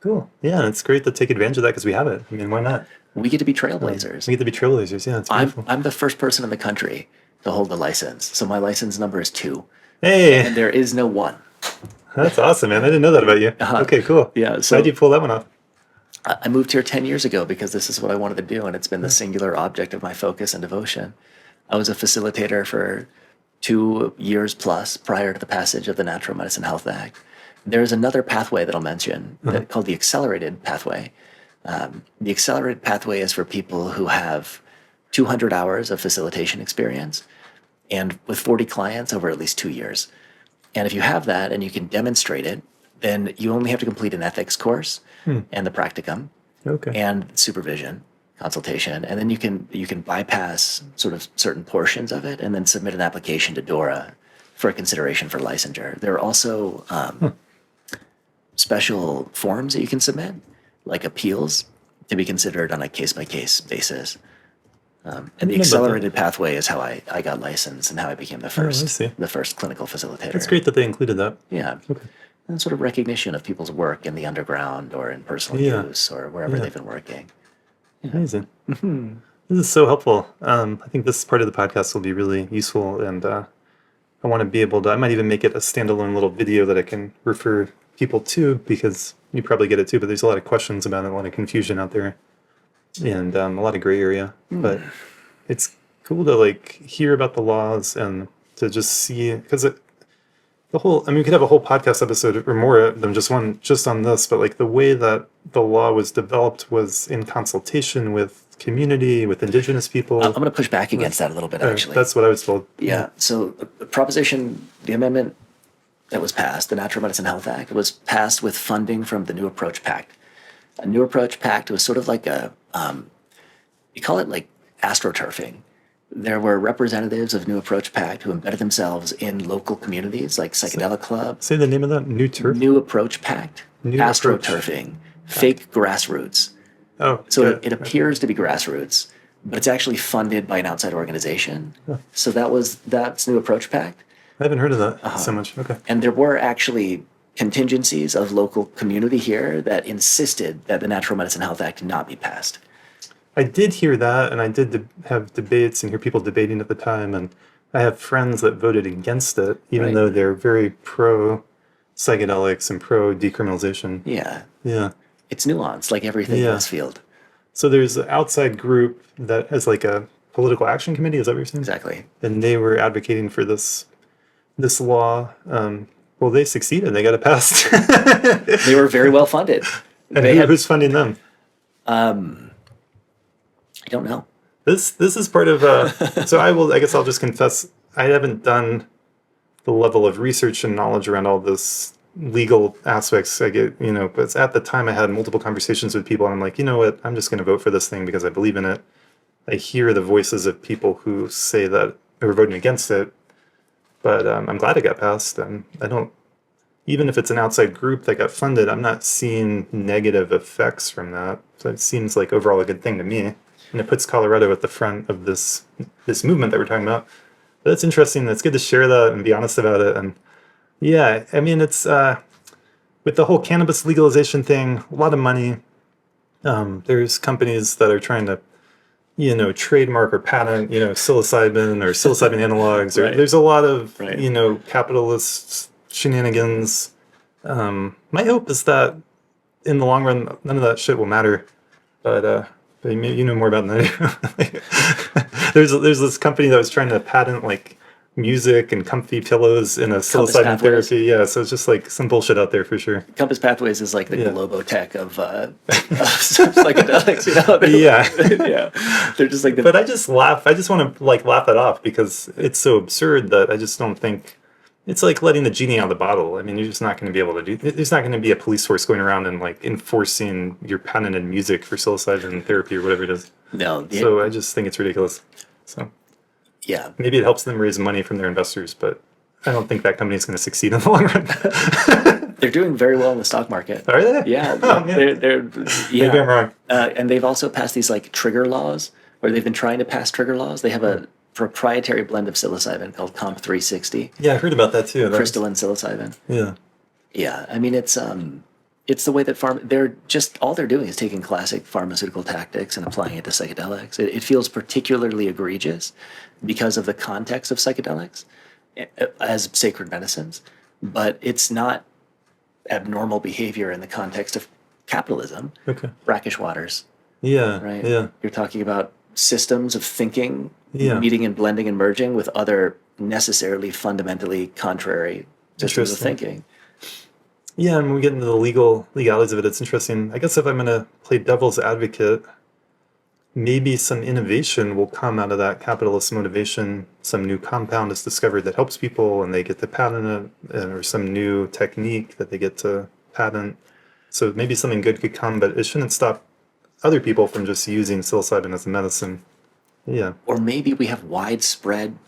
Cool. Yeah, and it's great to take advantage of that because we have it. I mean, why not? We get to be trailblazers. We get to be trailblazers. Yeah, it's beautiful. I'm the first person in the country to hold the license. So my license number is 2. Hey, And there is no 1. that's awesome, man. I didn't know that about you. Okay, cool. Yeah, so- how'd you pull that one off? I moved here 10 years ago because this is what I wanted to do, and it's been the singular object of my focus and devotion. I was a facilitator for 2 years plus prior to the passage of the Natural Medicine Health Act. There's another pathway that I'll mention called the accelerated pathway. The accelerated pathway is for people who have 200 hours of facilitation experience and with 40 clients over at least 2 years. And if you have that and you can demonstrate it, then you only have to complete an ethics course and the practicum and supervision, consultation, and then you can bypass sort of certain portions of it and then submit an application to DORA for a consideration for licensure. There are also special forms that you can submit, like appeals, to be considered on a case-by-case basis. And the accelerated pathway is how I got licensed and how I became the first clinical facilitator. It's great that they included that. Yeah. Okay. And sort of recognition of people's work in the underground or in personal use or wherever they've been working. Yeah. Amazing. This is so helpful. I think this part of the podcast will be really useful, and I want to be able to, I might even make it a standalone little video that I can refer people to, because you probably get it too, but there's a lot of questions about it, a lot of confusion out there, and a lot of gray area. But it's cool to like hear about the laws and to just see, because we could have a whole podcast episode or more than just one just on this, but like the way that the law was developed was in consultation with community, with indigenous people. I'm going to push back against that a little bit, actually. That's what I was told. Yeah. So the amendment that was passed, the Natural Medicine Health Act, was passed with funding from the New Approach Pact. A New Approach Pact was sort of like you call it like astroturfing. There were representatives of New Approach Pact who embedded themselves in local communities like Psychedelic Club. Say the name of that? New Turf? New Approach Pact. Astroturfing. Fake grassroots. Oh, so it appears to be grassroots, but it's actually funded by an outside organization. So that's New Approach Pact. I haven't heard of that so much. Okay. And there were actually contingencies of local community here that insisted that the Natural Medicine Health Act not be passed. I did hear that, and I did have debates and hear people debating at the time, and I have friends that voted against it, even though they're very pro psychedelics and pro decriminalization. Yeah. Yeah. It's nuanced, like everything in this field. So there's an outside group that has like a political action committee, is that what you're saying? Exactly. And they were advocating for this law. Well, they succeeded. They got it passed. They were very well funded. And who's funding them? I don't know. This is part of so I guess I'll just confess I haven't done the level of research and knowledge around all this legal aspects. I get, but at the time I had multiple conversations with people and I'm like, you know what, I'm just going to vote for this thing because I believe in it. I hear the voices of people who say that they were voting against it, but I'm glad it got passed, and even if it's an outside group that got funded, I'm not seeing negative effects from that. So it seems like overall a good thing to me. And it puts Colorado at the front of this movement that we're talking about. But it's interesting. It's good to share that and be honest about it. And yeah, I mean, it's with the whole cannabis legalization thing, a lot of money. There's companies that are trying to trademark or patent, psilocybin or psilocybin analogs, or Right. there's a lot of, Right. capitalist shenanigans. My hope is that in the long run, none of that shit will matter. But you know more about that than I do. There's this company that was trying to patent like music and comfy pillows in a psilocybin Pathways. therapy. Yeah, so it's just like some bullshit out there for sure. Compass Pathways is like the Yeah. Globotech of psychedelics, yeah. They're just like But I just laugh. I just want to like laugh that off because it's so absurd that I just don't think it's like letting the genie out of the bottle. I mean, you're just not going to be able to do. There's not going to be a police force going around and like enforcing your patented music for psilocybin therapy or whatever it is. No. So I just think it's ridiculous. So Yeah. maybe it helps them raise money from their investors, but I don't think that company is going to succeed in the long run. They're doing very well in the stock market. Are they? Yeah. Oh, man. They're yeah. Maybe I'm wrong. And they've also passed these like trigger laws, or they've been trying to pass trigger laws. They have a proprietary blend of psilocybin called Comp 360, Yeah, I heard about that too. crystalline psilocybin. Yeah. Yeah, I mean it's the way that they're just all they're doing is taking classic pharmaceutical tactics and applying it to psychedelics. It feels particularly egregious because of the context of psychedelics as sacred medicines, but it's not abnormal behavior in the context of capitalism. Okay. Brackish waters, Yeah. right? Yeah. You're talking about systems of thinking, Yeah. meeting and blending and merging with other necessarily fundamentally contrary systems of Interesting. thinking. Yeah, and when we get into the legalities of it, it's interesting. I guess if I'm going to play devil's advocate, maybe some innovation will come out of that capitalist motivation. Some new compound is discovered that helps people and they get to patent it, or some new technique that they get to patent. So maybe something good could come, but it shouldn't stop other people from just using psilocybin as a medicine. Yeah. Or maybe we have widespread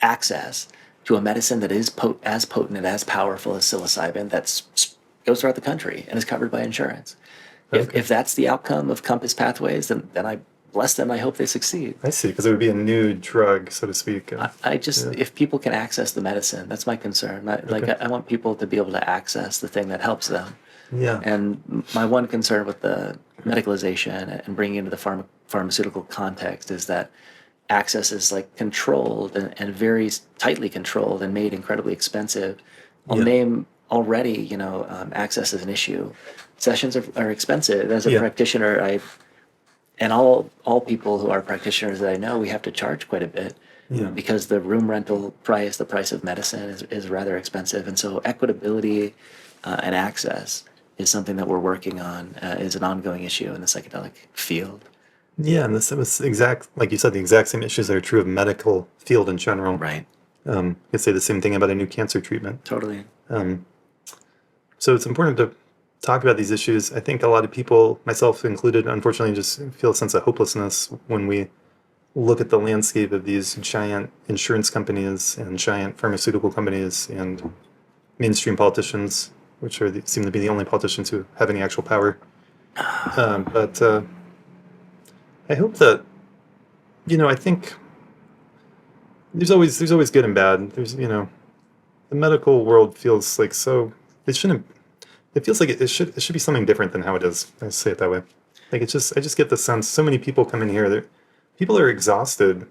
access to a medicine that is as potent and as powerful as psilocybin that goes throughout the country and is covered by insurance. If that's the outcome of Compass Pathways, then I bless them. I hope they succeed. I see, because it would be a new drug, so to speak. If people can access the medicine, that's my concern. I want people to be able to access the thing that helps them. Yeah. And my one concern with the medicalization and bringing into the pharmaceutical context is that access is like controlled and very tightly controlled and made incredibly expensive. I'll name already, access is an issue. Sessions are expensive. As a practitioner, and all people who are practitioners that I know, we have to charge quite a bit because the room rental price, the price of medicine is rather expensive. And so equitability and access is something that we're working on, is an ongoing issue in the psychedelic field. Yeah, and this was like you said, the exact same issues that are true of medical field in general. Right. You could say the same thing about a new cancer treatment. Totally. So it's important to talk about these issues. I think a lot of people, myself included, unfortunately just feel a sense of hopelessness when we look at the landscape of these giant insurance companies and giant pharmaceutical companies and mainstream politicians, which seem to be the only politicians who have any actual power. But I hope that, I think there's always good and bad. There's, the medical world feels like it feels like it should be something different than how it is. I say it that way. Like I just get the sense so many people come in here, people are exhausted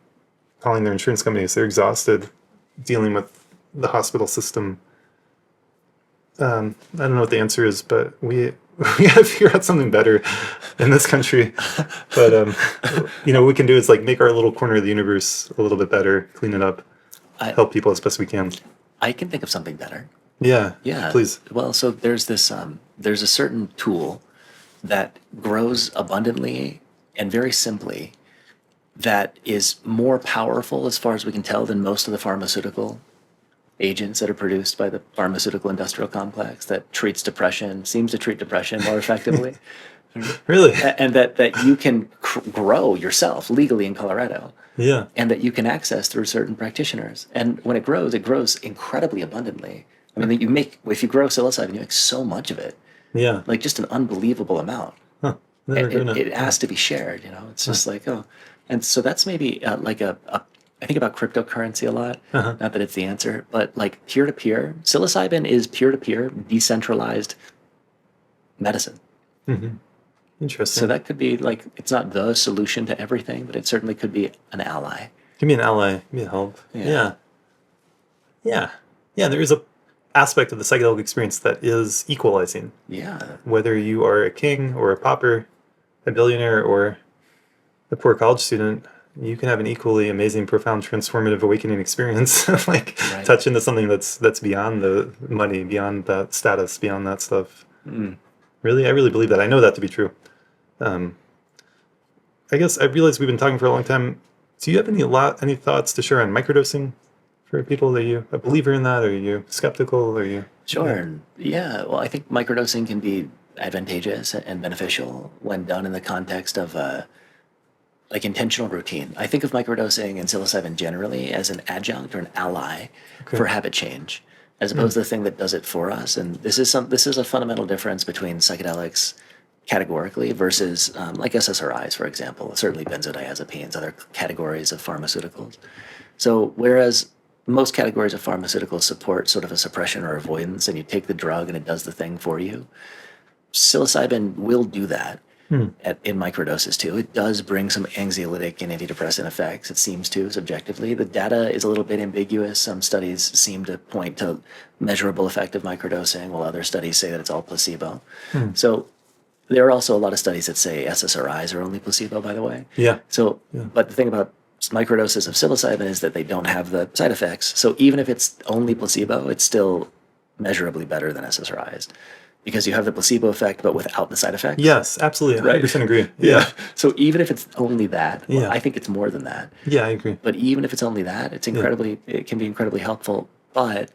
calling their insurance companies. They're exhausted dealing with the hospital system. I don't know what the answer is, but we got to figure out something better in this country. But what we can do is like make our little corner of the universe a little bit better, clean it up, help people as best we can. I can think of something better. Yeah. Yeah. Please. Well, so there's this there's a certain tool that grows abundantly and very simply that is more powerful as far as we can tell than most of the pharmaceutical agents that are produced by the pharmaceutical industrial complex that seems to treat depression more effectively. Really? And that you can grow yourself legally in Colorado. Yeah. And that you can access through certain practitioners. And when it grows incredibly abundantly. I mean, if you grow psilocybin, you make so much of it. Yeah. Like just an unbelievable amment. Huh. It has to be shared, It's just like, and so that's maybe like I think about cryptocurrency a lot. Not that it's the answer, but like peer-to-peer. Psilocybin is peer-to-peer, decentralized medicine. Mm-hmm. Interesting. So that could be like, it's not the solution to everything, but it certainly could be an ally. Give me an ally. Give me a help. Yeah. Yeah. There is a aspect of the psychedelic experience that is equalizing. Yeah. Whether you are a king or a pauper, a billionaire or a poor college student, you can have an equally amazing, profound, transformative awakening experience. Like touch into something that's beyond the money, beyond that status, beyond that stuff. Really, I really believe that. I know that to be true. I guess I realize we've been talking for a long time. Do you have any thoughts to share on microdosing for people? Are you a believer in that? Are you skeptical? Are you? Sure. Yeah. Well, I think microdosing can be advantageous and beneficial when done in the context of like intentional routine. I think of microdosing and psilocybin generally as an adjunct or an ally for habit change, as opposed to the thing that does it for us. And this is a fundamental difference between psychedelics categorically versus like SSRIs, for example, certainly benzodiazepines, other categories of pharmaceuticals. So whereas most categories of pharmaceuticals support sort of a suppression or avoidance, and you take the drug and it does the thing for you, psilocybin will do that in microdoses too. It does bring some anxiolytic and antidepressant effects, it seems to, subjectively. The data is a little bit ambiguous. Some studies seem to point to measurable effect of microdosing, while other studies say that it's all placebo. So there are also a lot of studies that say SSRIs are only placebo, by the way. But the thing about microdoses of psilocybin is that they don't have the side effects. So even if it's only placebo, it's still measurably better than SSRIs, because you have the placebo effect, but without the side effects. Yes, absolutely. 100% agree. So even if it's only that, well, I think it's more than that. Yeah, I agree. But even if it's only that, it can be incredibly helpful. But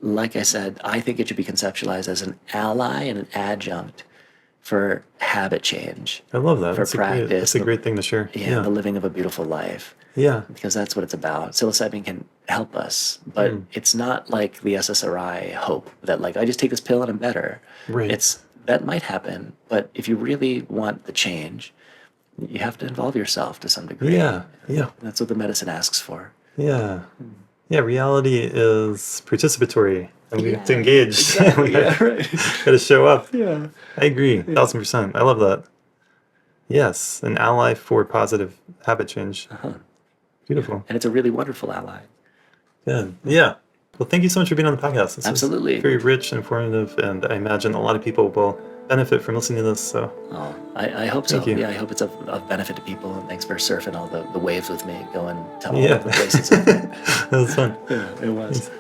like I said, I think it should be conceptualized as an ally and an adjunct for habit change. I love that. For practice. That's a great thing to share. Yeah, the living of a beautiful life. Yeah. Because that's what it's about. Psilocybin can help us, but it's not like the SSRI hope that like, I just take this pill and I'm better. Right. That might happen, but if you really want the change, you have to involve yourself to some degree. Yeah. That's what the medicine asks for. Yeah. Yeah, reality is participatory. And we have to engage. Exactly. Got to show up. Yeah. I agree. 1,000%. I love that. Yes. An ally for positive habit change. Beautiful. And it's a really wonderful ally. Good. Yeah. Well, thank you so much for being on the podcast. This Absolutely. was very rich and informative, and I imagine a lot of people will benefit from listening to this. So. I hope so. Thank you. Yeah, I hope it's of benefit to people. And thanks for surfing all the waves with me, going to all the places. That was fun. Yeah, it was.